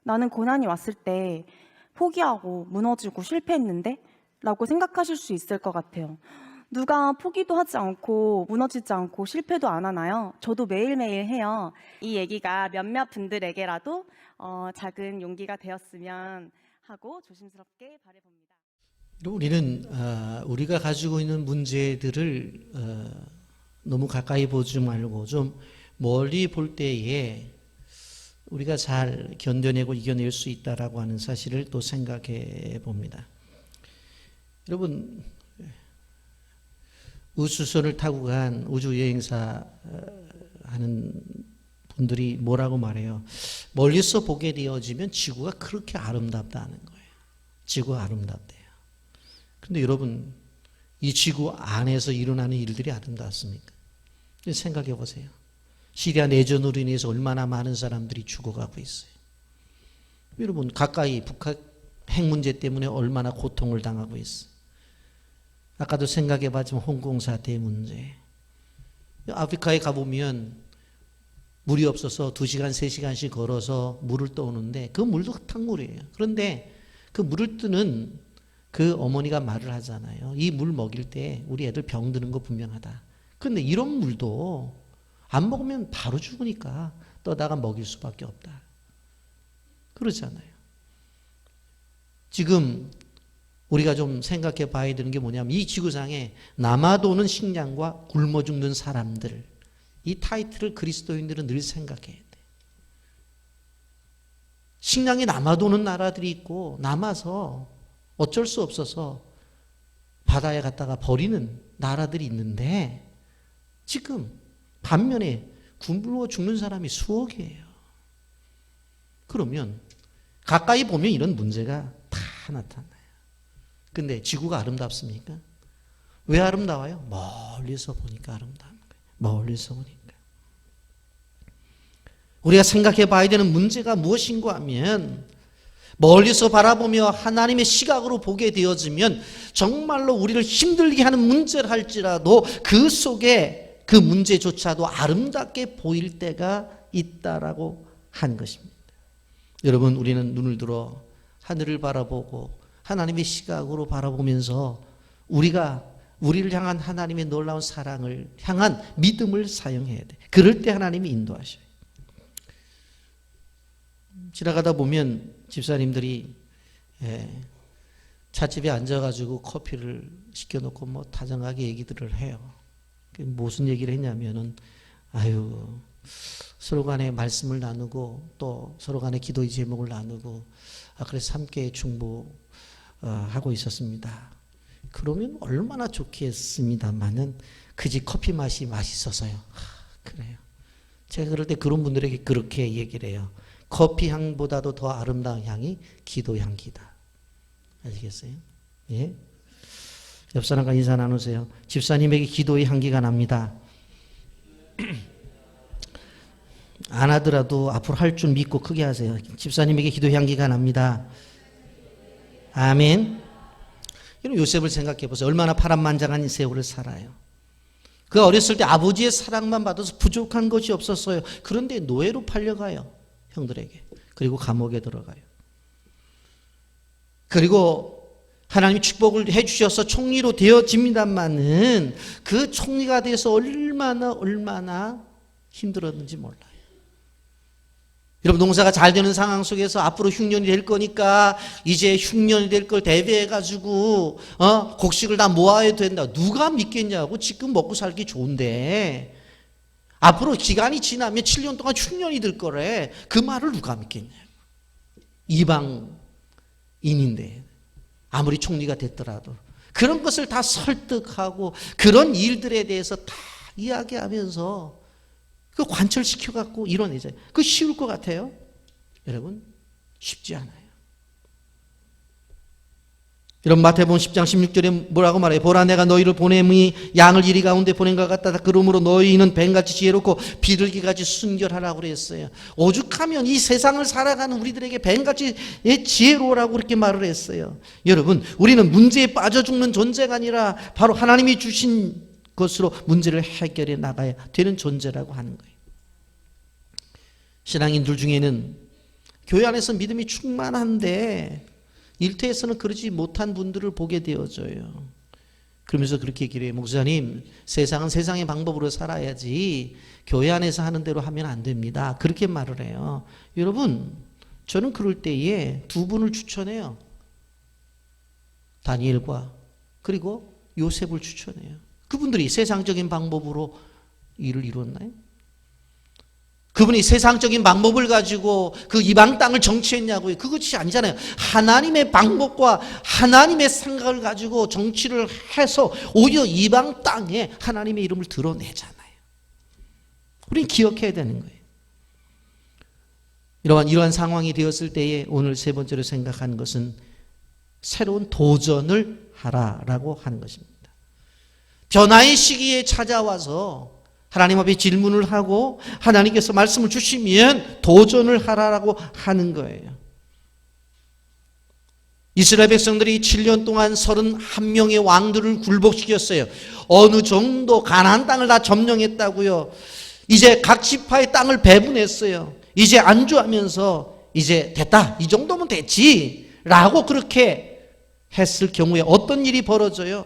나는 고난이 왔을 때 포기하고 무너지고 실패했는데? 라고 생각하실 수 있을 것 같아요. 누가 포기도 하지 않고 무너지지 않고 실패도 안 하나요? 저도 매일매일 해요. 이 얘기가 몇몇 분들에게라도 작은 용기가 되었으면 하고 조심스럽게 바라봅니다. 우리는 우리가 가지고 있는 문제들을 너무 가까이 보지 말고 좀 멀리 볼 때에 우리가 잘 견뎌내고 이겨낼 수 있다라고 하는 사실을 또 생각해 봅니다. 여러분, 우주선을 타고 간 우주 여행사 하는 분들이 뭐라고 말해요? 멀리서 보게 되어지면 지구가 그렇게 아름답다는 거예요. 지구가 아름답대요. 그런데 여러분, 이 지구 안에서 일어나는 일들이 아름답습니까? 생각해 보세요. 시리아 내전으로 인해서 얼마나 많은 사람들이 죽어가고 있어요. 여러분, 가까이 북한 핵 문제 때문에 얼마나 고통을 당하고 있어요. 아까도 생각해 봤지만 홍콩 사태의 문제. 아프리카에 가보면 물이 없어서 2시간, 3시간씩 걸어서 물을 떠오는데 그 물도 흙탕물이에요. 그런데 그 물을 뜨는 그 어머니가 말을 하잖아요. 이 물 먹일 때 우리 애들 병 드는 거 분명하다. 그런데 이런 물도 안 먹으면 바로 죽으니까 떠다가 먹일 수밖에 없다. 그렇잖아요. 지금 우리가 좀 생각해 봐야 되는 게 뭐냐면 이 지구상에 남아도는 식량과 굶어 죽는 사람들, 이 타이틀을 그리스도인들은 늘 생각해야 돼. 식량이 남아도는 나라들이 있고 남아서 어쩔 수 없어서 바다에 갔다가 버리는 나라들이 있는데 지금 반면에 굶어 죽는 사람이 수억이에요. 그러면 가까이 보면 이런 문제가 다 나타나요. 근데 지구가 아름답습니까? 왜 아름다워요? 멀리서 보니까 아름다운 거예요. 멀리서 보니까. 우리가 생각해 봐야 되는 문제가 무엇인가 하면 멀리서 바라보며 하나님의 시각으로 보게 되어지면 정말로 우리를 힘들게 하는 문제를 할지라도 그 속에 그 문제조차도 아름답게 보일 때가 있다라고 한 것입니다. 여러분, 우리는 눈을 들어 하늘을 바라보고 하나님의 시각으로 바라보면서 우리를 향한 하나님의 놀라운 사랑을 향한 믿음을 사용해야 돼. 그럴 때 하나님이 인도하셔요. 지나가다 보면 집사님들이 찻집에 앉아가지고 커피를 시켜놓고 뭐 다정하게 얘기들을 해요. 무슨 얘기를 했냐면은 서로 간에 말씀을 나누고 또 서로 간에 기도의 제목을 나누고 그래서 함께 중보하고 있었습니다. 그러면 얼마나 좋겠습니다마는 그 집 커피 맛이 맛있어서요. 그래요. 제가 그럴 때 그런 분들에게 그렇게 얘기를 해요. 커피 향보다도 더 아름다운 향이 기도 향기다. 아시겠어요? 예? 옆 사람과 인사 나누세요. 집사님에게 기도의 향기가 납니다. 안 하더라도 앞으로 할 줄 믿고 크게 하세요. 집사님에게 기도의 향기가 납니다. 아멘. 요셉을 생각해 보세요. 얼마나 파란만장한 세월을 살아요. 그 어렸을 때 아버지의 사랑만 받아서 부족한 것이 없었어요. 그런데 노예로 팔려가요. 형들에게. 그리고 감옥에 들어가요. 그리고 하나님이 축복을 해주셔서 총리로 되어집니다만은 그 총리가 돼서 얼마나 힘들었는지 몰라요. 여러분, 농사가 잘 되는 상황 속에서 앞으로 흉년이 될 거니까 이제 흉년이 될 걸 대비해가지고 곡식을 다 모아야 된다. 누가 믿겠냐고. 지금 먹고 살기 좋은데 앞으로 기간이 지나면 7년 동안 흉년이 될 거래. 그 말을 누가 믿겠냐고. 이방인인데 아무리 총리가 됐더라도 그런 것을 다 설득하고 그런 일들에 대해서 다 이야기하면서 그 관철시켜갖고 이뤄내잖아요. 그거 쉬울 것 같아요? 여러분, 쉽지 않아요. 여러분, 마태복음 10장 16절에 뭐라고 말해요? 보라, 내가 너희를 보냄이 양을 이리 가운데 보낸 것 같다. 그러므로 너희는 뱀같이 지혜롭고 비둘기같이 순결하라고 그랬어요. 오죽하면 이 세상을 살아가는 우리들에게 뱀같이 지혜로우라고 그렇게 말을 했어요. 여러분, 우리는 문제에 빠져 죽는 존재가 아니라 바로 하나님이 주신 것으로 문제를 해결해 나가야 되는 존재라고 하는 거예요. 신앙인들 중에는 교회 안에서 믿음이 충만한데 일터에서는 그러지 못한 분들을 보게 되어져요. 그러면서 그렇게 얘기를 해요. 목사님, 세상은 세상의 방법으로 살아야지 교회 안에서 하는 대로 하면 안 됩니다. 그렇게 말을 해요. 여러분, 저는 그럴 때에 두 분을 추천해요. 다니엘과 그리고 요셉을 추천해요. 그분들이 세상적인 방법으로 일을 이뤘나요? 그분이 세상적인 방법을 가지고 그 이방 땅을 정치했냐고요? 그것이 아니잖아요. 하나님의 방법과 하나님의 생각을 가지고 정치를 해서 오히려 이방 땅에 하나님의 이름을 드러내잖아요. 우리는 기억해야 되는 거예요. 이러한 상황이 되었을 때에 오늘 세 번째로 생각하는 것은 새로운 도전을 하라라고 하는 것입니다. 변화의 시기에 찾아와서 하나님 앞에 질문을 하고 하나님께서 말씀을 주시면 도전을 하라라고 하는 거예요. 이스라엘 백성들이 7년 동안 31명의 왕들을 굴복시켰어요. 어느 정도 가나안 땅을 다 점령했다고요. 이제 각 지파의 땅을 배분했어요. 이제 안주하면서 이제 됐다, 이 정도면 됐지 라고 그렇게 했을 경우에 어떤 일이 벌어져요?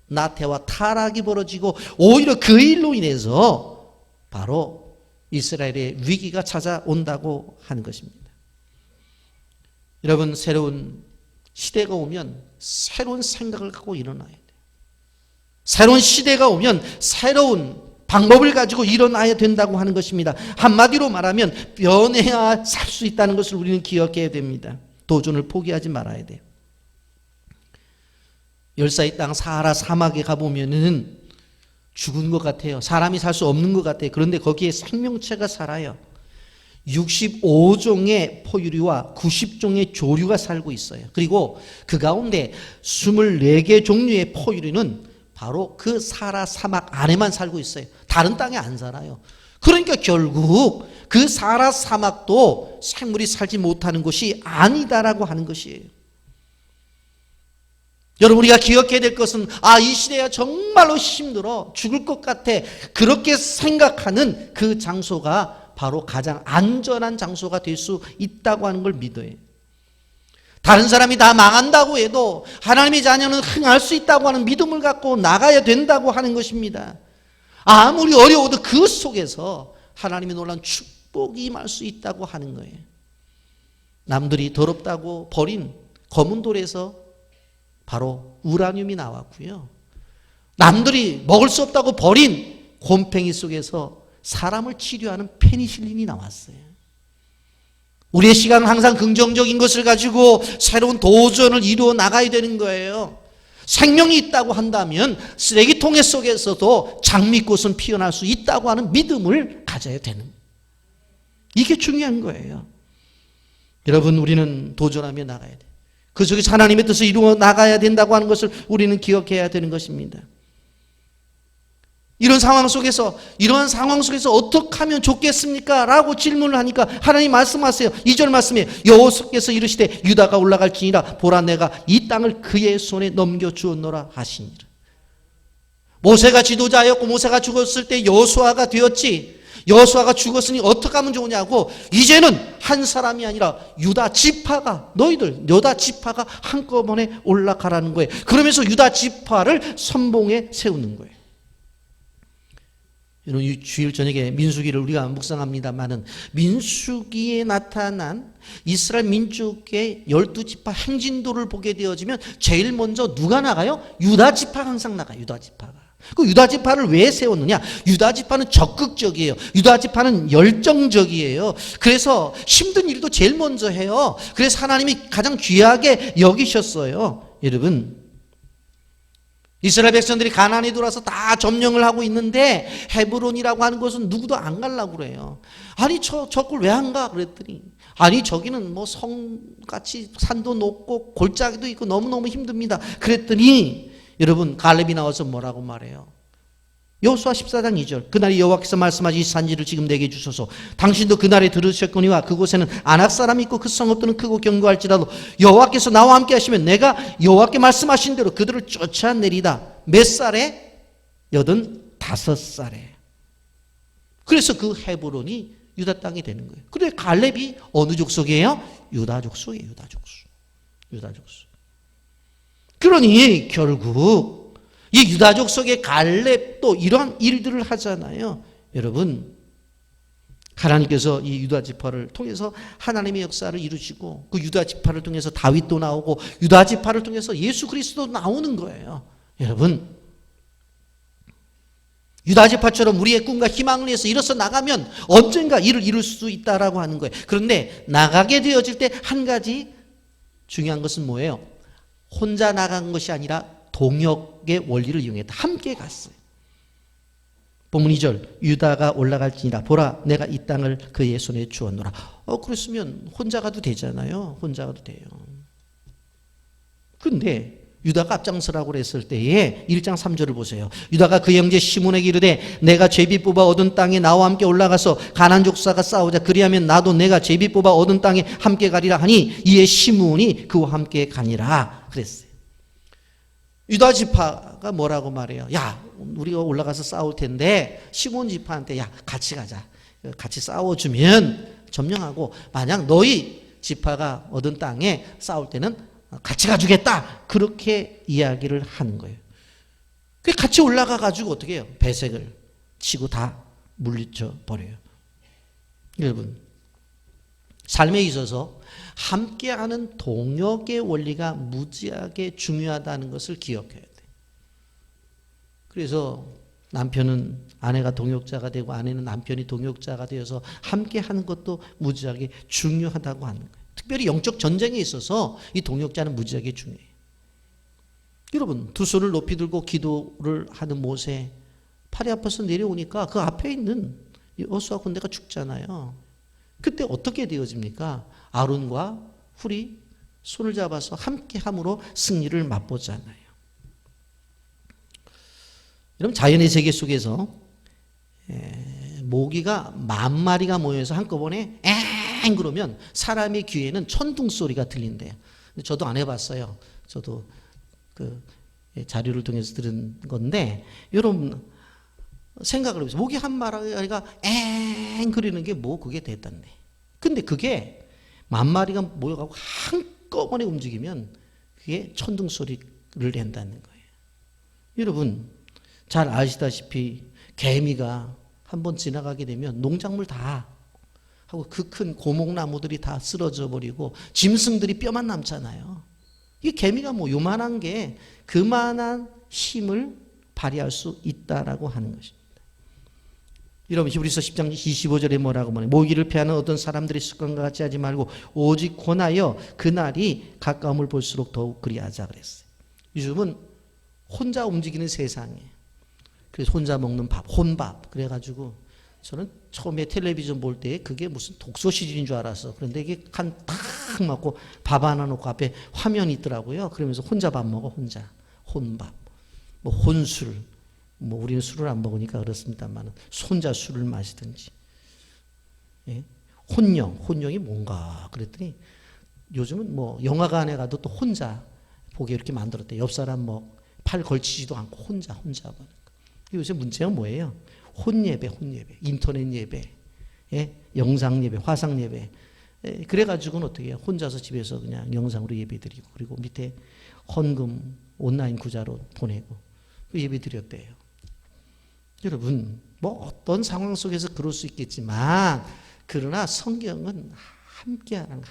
나태와 타락이 벌어지고 오히려 그 일로 인해서 바로 이스라엘의 위기가 찾아온다고 하는 것입니다. 여러분, 새로운 시대가 오면 새로운 생각을 갖고 일어나야 돼요. 새로운 시대가 오면 새로운 방법을 가지고 일어나야 된다고 하는 것입니다. 한마디로 말하면 변해야 살 수 있다는 것을 우리는 기억해야 됩니다. 도전을 포기하지 말아야 돼요. 열사의 땅 사하라 사막에 가보면은 죽은 것 같아요. 사람이 살 수 없는 것 같아요. 그런데 거기에 생명체가 살아요. 65종의 포유류와 90종의 조류가 살고 있어요. 그리고 그 가운데 24개 종류의 포유류는 바로 그 사하라 사막 안에만 살고 있어요. 다른 땅에 안 살아요. 그러니까 결국 그 사하라 사막도 생물이 살지 못하는 곳이 아니다라고 하는 것이에요. 여러분, 우리가 기억해야 될 것은 이 시대가 정말로 힘들어 죽을 것 같아, 그렇게 생각하는 그 장소가 바로 가장 안전한 장소가 될 수 있다고 하는 걸 믿어요. 다른 사람이 다 망한다고 해도 하나님의 자녀는 흥할 수 있다고 하는 믿음을 갖고 나가야 된다고 하는 것입니다. 아무리 어려워도 그 속에서 하나님의 놀라운 축복이 임할 수 있다고 하는 거예요. 남들이 더럽다고 버린 검은 돌에서 바로 우라늄이 나왔고요. 남들이 먹을 수 없다고 버린 곰팡이 속에서 사람을 치료하는 페니실린이 나왔어요. 우리의 시간은 항상 긍정적인 것을 가지고 새로운 도전을 이루어 나가야 되는 거예요. 생명이 있다고 한다면 쓰레기통 속에서도 장미꽃은 피어날 수 있다고 하는 믿음을 가져야 되는, 이게 중요한 거예요. 여러분, 우리는 도전하며 나가야 돼요. 그 속에서 하나님의 뜻을 이루어 나가야 된다고 하는 것을 우리는 기억해야 되는 것입니다. 이런 상황 속에서 어떻게 하면 좋겠습니까? 라고 질문을 하니까 하나님 말씀하세요. 2절 말씀에 여호와께서 이르시되 유다가 올라갈지니라 보라 내가 이 땅을 그의 손에 넘겨주었노라 하시니라. 모세가 지도자였고 모세가 죽었을 때 여호수아가 되었지. 여호수아가 죽었으니 어떻게 하면 좋으냐고, 이제는 한 사람이 아니라 유다 지파가, 너희들 유다 지파가 한꺼번에 올라가라는 거예요. 그러면서 유다 지파를 선봉에 세우는 거예요. 여러분, 주일 저녁에 민수기를 우리가 묵상합니다만은 민수기에 나타난 이스라엘 민족의 12지파 행진도를 보게 되어지면 제일 먼저 누가 나가요? 유다 지파가 항상 나가요. 유다 지파가. 그 유다 지파를 왜 세웠느냐? 유다 지파는 적극적이에요. 유다 지파는 열정적이에요. 그래서 힘든 일도 제일 먼저 해요. 그래서 하나님이 가장 귀하게 여기셨어요. 여러분, 이스라엘 백성들이 가나안에 들어와서 다 점령을 하고 있는데 헤브론이라고 하는 곳은 누구도 안 가려고 그래요. 아니 저걸 왜 안 가? 그랬더니 아니 저기는 뭐 성같이 산도 높고 골짜기도 있고 너무너무 힘듭니다. 그랬더니 여러분, 갈렙이 나와서 뭐라고 말해요? 여호수아 14장 2절 그날이 여호와께서 말씀하신 이 산지를 지금 내게 주소서. 당신도 그날에 들으셨거니와 그곳에는 아낙 사람이 있고 그 성읍들은 크고 견고할지라도 여호와께서 나와 함께 하시면 내가 여호와께 말씀하신 대로 그들을 쫓아내리다. 몇 살에? 85살에. 그래서 그 헤브론이 유다 땅이 되는 거예요. 그런데 갈렙이 어느 족속이에요? 유다 족속이에요. 유다 족속. 그러니 결국 이 유다족 속의 갈렙도 이러한 일들을 하잖아요. 여러분, 하나님께서 이 유다 지파를 통해서 하나님의 역사를 이루시고 그 유다 지파를 통해서 다윗도 나오고 유다 지파를 통해서 예수 그리스도 나오는 거예요. 여러분, 유다 지파처럼 우리의 꿈과 희망을 위해서 일어서 나가면 언젠가 이를 이룰 수 있다라고 하는 거예요. 그런데 나가게 되어질 때 한 가지 중요한 것은 뭐예요? 혼자 나간 것이 아니라 동역의 원리를 이용했다. 함께 갔어요. 본문 2절 유다가 올라갈지니라 보라 내가 이 땅을 그의 손에 주었노라. 그랬으면 혼자 가도 되잖아요. 혼자 가도 돼요. 근데 유다가 앞장서라고 그랬을 때에 1장 3절을 보세요. 유다가 그 형제 시몬에게 이르되 내가 제비 뽑아 얻은 땅에 나와 함께 올라가서 가나안 족사가 싸우자 그리하면 나도 내가 제비 뽑아 얻은 땅에 함께 가리라 하니 이에 시몬이 그와 함께 가니라 그랬어요. 유다 지파가 뭐라고 말해요? 야 우리가 올라가서 싸울 텐데 시몬 지파한테 야 같이 가자. 같이 싸워주면 점령하고 만약 너희 지파가 얻은 땅에 싸울 때는 같이 가주겠다. 그렇게 이야기를 하는 거예요. 같이 올라가 가지고 어떻게 해요? 배색을 치고 다 물리쳐 버려요. 여러분 삶에 있어서 함께하는 동역의 원리가 무지하게 중요하다는 것을 기억해야 돼요. 그래서 남편은 아내가 동역자가 되고 아내는 남편이 동역자가 되어서 함께하는 것도 무지하게 중요하다고 하는 거예요. 특별히 영적 전쟁에 있어서 이 동역자는 무지하게 중요해요. 여러분 두 손을 높이 들고 기도를 하는 모세 팔이 아파서 내려오니까 그 앞에 있는 여호수아 군대가 죽잖아요. 그때 어떻게 되어집니까? 아론과 훌이 손을 잡아서 함께함으로 승리를 맛보잖아요. 여러분 자연의 세계 속에서 모기가 10,000마리가 모여서 한꺼번에 엥 그러면 사람의 귀에는 천둥 소리가 들린대요. 저도 안 해봤어요. 저도 그 자료를 통해서 들은 건데 여러분 생각을 해보세요. 모기 한 마리가 엥 그리는 게 뭐 그게 됐단데. 근데 그게 10,000마리가 모여가고 한꺼번에 움직이면 그게 천둥 소리를 낸다는 거예요. 여러분 잘 아시다시피 개미가 한번 지나가게 되면 농작물 다 하고 그 큰 고목나무들이 다 쓰러져 버리고 짐승들이 뼈만 남잖아요. 이 개미가 뭐 요만한 게 그만한 힘을 발휘할 수 있다라고 하는 것입니다. 여러분 히브리서 10장 25절에 뭐라고 말해요? 모기를 피하는 어떤 사람들의 습관과 같이 하지 말고 오직 권하여 그날이 가까움을 볼수록 더욱 그리하자 그랬어요. 요즘은 혼자 움직이는 세상이에요. 그래서 혼자 먹는 밥, 혼밥. 그래가지고 저는 처음에 텔레비전 볼 때 그게 무슨 독서 시즌인 줄 알았어. 그런데 이게 한 탁 맞고 밥 하나 놓고 앞에 화면이 있더라고요. 그러면서 혼자 밥 먹어, 혼자. 혼밥. 뭐 혼술. 뭐 우리는 술을 안 먹으니까 그렇습니다만 혼자 술을 마시든지. 예? 혼영이 뭔가 그랬더니 요즘은 뭐 영화관에 가도 또 혼자 보게 이렇게 만들었대. 옆 사람 뭐 팔 걸치지도 않고 혼자 보는 거. 요새 문제가 뭐예요? 혼예배, 인터넷 예배, 예? 영상 예배, 화상 예배. 예? 그래가지고는 어떻게 해요? 혼자서 집에서 그냥 영상으로 예배 드리고 그리고 밑에 헌금 온라인 구자로 보내고 그 예배 드렸대요. 여러분 뭐 어떤 상황 속에서 그럴 수 있겠지만 그러나 성경은 함께하는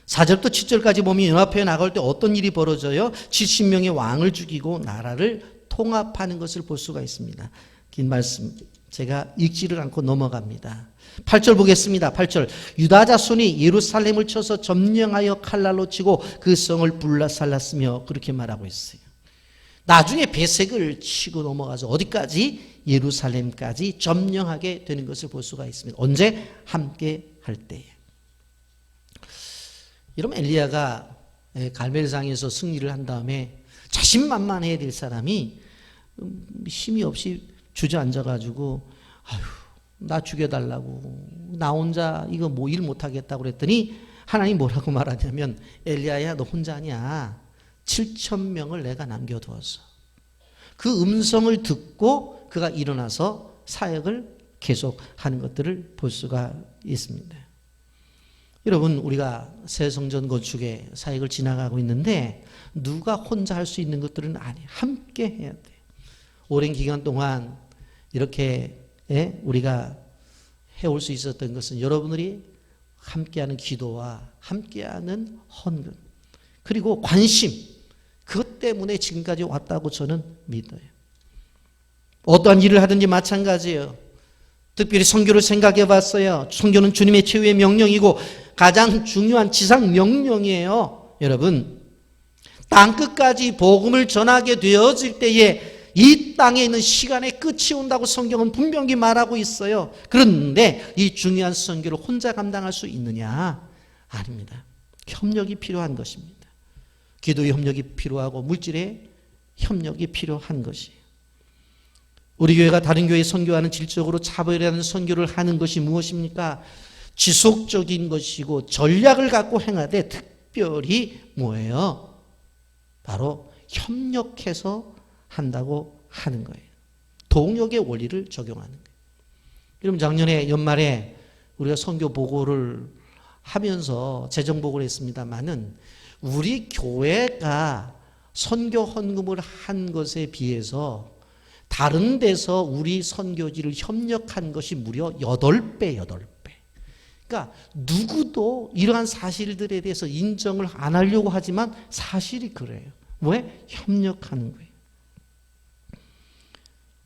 4절부터 7절까지 보면 연합회에 나갈 때 어떤 일이 벌어져요? 70명의 왕을 죽이고 나라를 통합하는 것을 볼 수가 있습니다. 긴 말씀 제가 읽지를 않고 넘어갑니다. 8절 보겠습니다. 8절 유다 자손이 예루살렘을 쳐서 점령하여 칼날로 치고 그 성을 불살랐으며 그렇게 말하고 있어요. 나중에 배색을 치고 넘어가서 어디까지? 예루살렘까지 점령하게 되는 것을 볼 수가 있습니다. 언제? 함께 할 때에. 여러분 엘리야가 갈멜산에서 승리를 한 다음에 자신만만해야 될 사람이 힘이 없이 주저앉아가지고 아휴 나 죽여달라고 나 혼자 이거 뭐 일 못하겠다고 그랬더니 하나님 뭐라고 말하냐면 엘리야야 너 혼자 아니야 7,000명을 내가 남겨두었어. 그 음성을 듣고 그가 일어나서 사역을 계속하는 것들을 볼 수가 있습니다. 여러분 우리가 새 성전 건축의 사역을 지나가고 있는데 누가 혼자 할 수 있는 것들은 아니에요. 함께 해야 돼요. 오랜 기간 동안 이렇게 우리가 해올 수 있었던 것은 여러분들이 함께하는 기도와 함께하는 헌금 그리고 관심 그것 때문에 지금까지 왔다고 저는 믿어요. 어떠한 일을 하든지 마찬가지예요. 특별히 선교를 생각해 봤어요. 선교는 주님의 최후의 명령이고 가장 중요한 지상 명령이에요. 여러분 땅끝까지 복음을 전하게 되어질 때에 이 땅에 있는 시간의 끝이 온다고 성경은 분명히 말하고 있어요. 그런데 이 중요한 선교를 혼자 감당할 수 있느냐? 아닙니다. 협력이 필요한 것입니다. 기도의 협력이 필요하고 물질의 협력이 필요한 것이에요. 우리 교회가 다른 교회 선교와는 질적으로 차별하는 선교를 하는 것이 무엇입니까? 지속적인 것이고 전략을 갖고 행하되 특별히 뭐예요? 바로 협력해서 한다고 하는 거예요. 동역의 원리를 적용하는 거예요. 여러분 작년에 연말에 우리가 선교 보고를 하면서 재정 보고를 했습니다마는 우리 교회가 선교 헌금을 한 것에 비해서 다른 데서 우리 선교지를 협력한 것이 무려 8배. 그러니까 누구도 이러한 사실들에 대해서 인정을 안 하려고 하지만 사실이 그래요. 왜? 협력하는 거예요.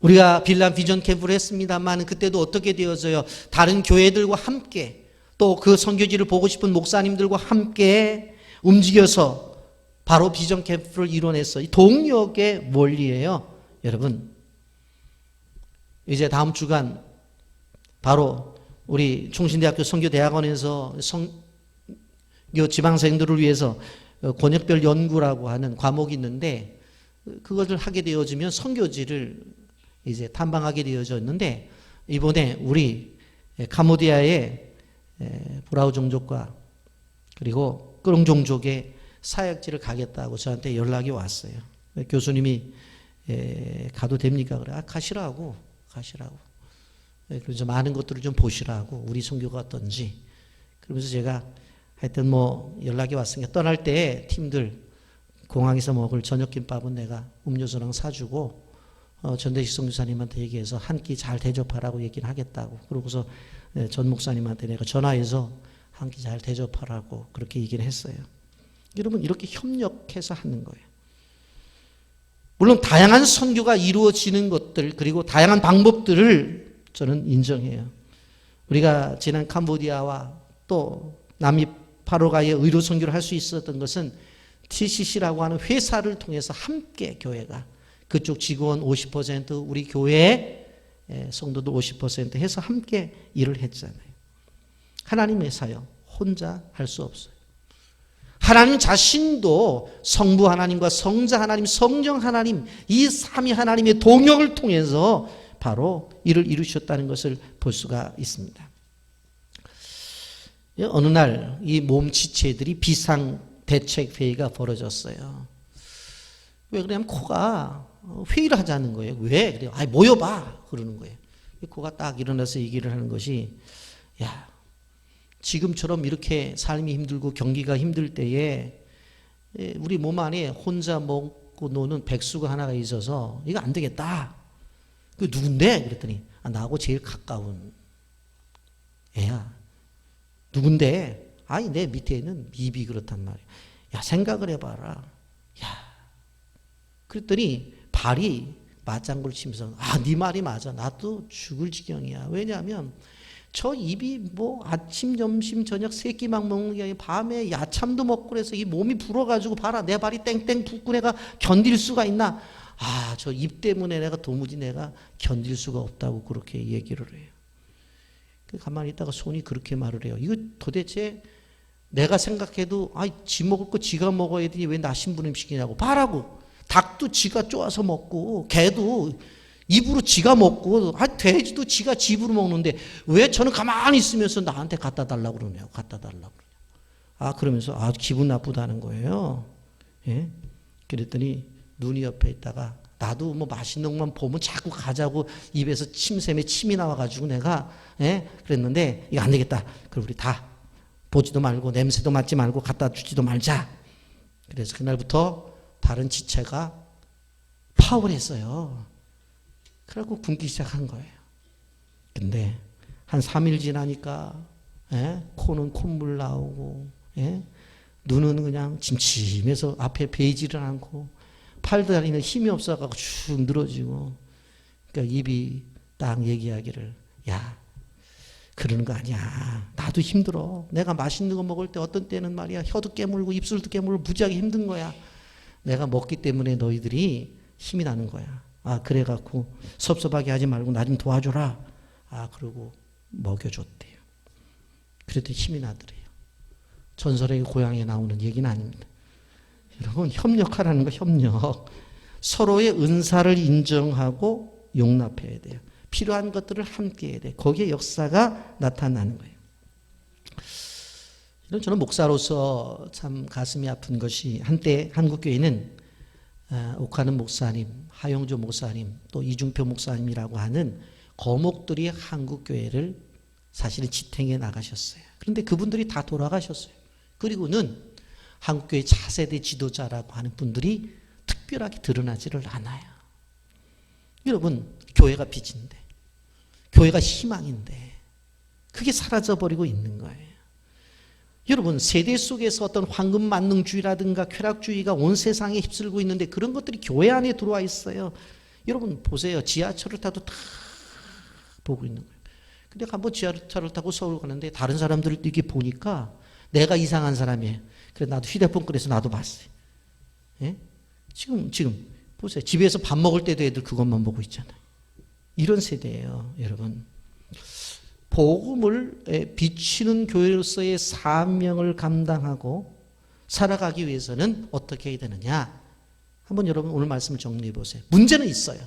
우리가 빌란 비전 캠프를 했습니다만 그때도 어떻게 되어져요? 다른 교회들과 함께 또 그 선교지를 보고 싶은 목사님들과 함께 움직여서 바로 비전 캠프를 이뤄냈어요. 동역의 원리예요. 여러분 이제 다음 주간 바로 우리 충신대학교 선교대학원에서 선교 지방생들을 위해서 권역별 연구라고 하는 과목이 있는데 그것을 하게 되어지면 선교지를 이제 탐방하게 되어졌는데 이번에 우리 카모디아의 브라우 종족과 그리고 끄릉 종족의 사역지를 가겠다고 저한테 연락이 왔어요. 교수님이 가도 됩니까? 그래. 가시라고. 그래서 많은 것들을 좀 보시라고 우리 선교가 어떤지. 그러면서 제가 하여튼 뭐 연락이 왔으니까 떠날 때 팀들 공항에서 먹을 저녁김밥은 내가 음료수랑 사주고 전대식 선교사님한테 얘기해서 한 끼 잘 대접하라고 얘기는 하겠다고. 그러고서 전 목사님한테 내가 전화해서 한 끼 잘 대접하라고 그렇게 얘기를 했어요. 여러분 이렇게 협력해서 하는 거예요. 물론 다양한 선교가 이루어지는 것들 그리고 다양한 방법들을 저는 인정해요. 우리가 지난 캄보디아와 또 남미 파로가의 의료 선교를 할 수 있었던 것은 TCC라고 하는 회사를 통해서 함께 교회가 그쪽 직원 50% 우리 교회 성도들 50% 해서 함께 일을 했잖아요. 하나님의 사역 혼자 할 수 없어요. 하나님 자신도 성부 하나님과 성자 하나님, 성령 하나님 이 삼위 하나님의 동역을 통해서 바로 일을 이루셨다는 것을 볼 수가 있습니다. 어느 날 이 몸지체들이 비상대책회의가 벌어졌어요. 왜 그러냐면 코가 회의를 하자는 거예요. 왜? 그래요. 모여봐. 그러는 거예요. 코가 딱 일어나서 얘기를 하는 것이 야 지금처럼 이렇게 삶이 힘들고 경기가 힘들 때에 우리 몸 안에 혼자 먹고 노는 백수가 하나가 있어서 이거 안 되겠다. 그 누군데? 그랬더니 나하고 제일 가까운 애야. 누군데? 아니 내 밑에 있는 입이 그렇단 말이야. 야 생각을 해봐라. 야 그랬더니 발이 맞장구를 치면서 네 말이 맞아. 나도 죽을 지경이야. 왜냐하면 저 입이 뭐 아침 점심 저녁 세 끼만 먹는 게 아니라 밤에 야참도 먹고 그래서 이 몸이 불어가지고 봐라 내 발이 땡땡 붓고 내가 견딜 수가 있나. 저 입 때문에 내가 도무지 내가 견딜 수가 없다고 그렇게 얘기를 해요. 가만히 있다가 손이 그렇게 말을 해요. 이거 도대체 내가 생각해도 지 먹을 거 지가 먹어야 되니 왜 나 심부름 시키냐고. 봐라고. 닭도 지가 쪼아서 먹고 개도 입으로 지가 먹고 돼지도 지가 집으로 먹는데 왜 저는 가만히 있으면서 나한테 갖다 달라고 그러냐고. 갖다 달라고 그러냐고. 그러면서 기분 나쁘다는 거예요. 예? 그랬더니 눈이 옆에 있다가 나도 뭐 맛있는 것만 보면 자꾸 가자고 입에서 침샘에 침이 나와가지고 내가 그랬는데 이거 안 되겠다. 그럼 우리 다 보지도 말고 냄새도 맡지 말고 갖다 주지도 말자. 그래서 그날부터 다른 지체가 파업을 했어요. 그래갖고 굶기 시작한 거예요. 근데 한 3일 지나니까 코는 콧물 나오고 눈은 그냥 침침해서 앞에 베이지를 않고 팔도 다리는 힘이 없어가지고 쭉 늘어지고 그러니까 입이 딱 얘기하기를 야 그러는 거 아니야. 나도 힘들어. 내가 맛있는 거 먹을 때 어떤 때는 말이야 혀도 깨물고 입술도 깨물고 무지하게 힘든 거야. 내가 먹기 때문에 너희들이 힘이 나는 거야. 아, 그래갖고 섭섭하게 하지 말고 나 좀 도와줘라. 아, 그러고 먹여줬대요. 그랬더니 힘이 나더래요. 전설의 고향에 나오는 얘기는 아닙니다. 여러분, 협력하라는 거, 협력. 서로의 은사를 인정하고 용납해야 돼요. 필요한 것들을 함께 해야 돼요. 거기에 역사가 나타나는 거예요. 이런 저는 목사로서 참 가슴이 아픈 것이 한때 한국교회는 옥하는 목사님, 하용조 목사님, 또 이중표 목사님이라고 하는 거목들이 한국교회를 사실은 지탱해 나가셨어요. 그런데 그분들이 다 돌아가셨어요. 그리고는 한국교회 차세대 지도자라고 하는 분들이 특별하게 드러나지를 않아요. 여러분, 교회가 빛인데, 교회가 희망인데, 그게 사라져버리고 있는 거예요. 여러분, 세대 속에서 어떤 황금만능주의라든가 쾌락주의가 온 세상에 휩쓸고 있는데 그런 것들이 교회 안에 들어와 있어요. 여러분 보세요. 지하철을 타도 다 보고 있는 거예요. 근데 한번 지하철을 타고 서울 가는데 다른 사람들을 이렇게 보니까 내가 이상한 사람이에요. 그래서 나도 휴대폰 꺼내서 나도 봤어요. 예? 지금 보세요. 집에서 밥 먹을 때도 애들 그것만 보고 있잖아요. 이런 세대예요, 여러분. 복음을 비치는 교회로서의 사명을 감당하고 살아가기 위해서는 어떻게 해야 되느냐? 한번 여러분 오늘 말씀을 정리해 보세요. 문제는 있어요.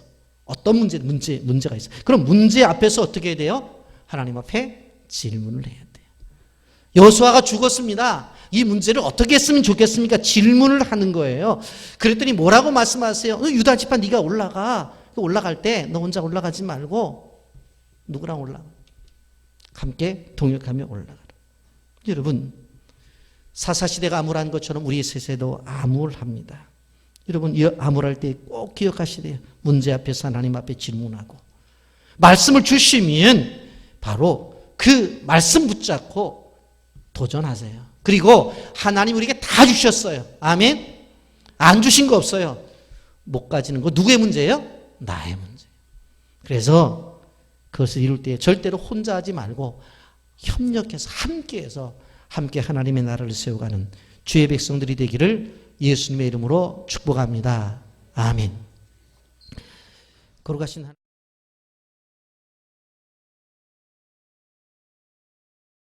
어떤 문제가 있어요. 그럼 문제 앞에서 어떻게 해야 돼요? 하나님 앞에 질문을 해야 돼요. 여호수아가 죽었습니다. 이 문제를 어떻게 했으면 좋겠습니까? 질문을 하는 거예요. 그랬더니 뭐라고 말씀하세요? 유다 지파 네가 올라가. 올라갈 때 너 혼자 올라가지 말고 누구랑 올라가? 함께 동역하며 올라가라. 여러분, 사사시대가 암울한 것처럼 우리 세세도 암울합니다. 여러분, 암울할 때 꼭 기억하셔야 돼요. 문제 앞에서 하나님 앞에 질문하고 말씀을 주시면 바로 그 말씀 붙잡고 도전하세요. 그리고 하나님 우리에게 다 주셨어요. 아멘? 안 주신 거 없어요. 못 가지는 거 누구의 문제예요? 나의 문제예요. 그래서 그것을 이룰 때 절대로 혼자 하지 말고 협력해서 함께 하나님의 나라를 세워가는 주의 백성들이 되기를 예수님의 이름으로 축복합니다. 아멘. 거룩하신 하나님.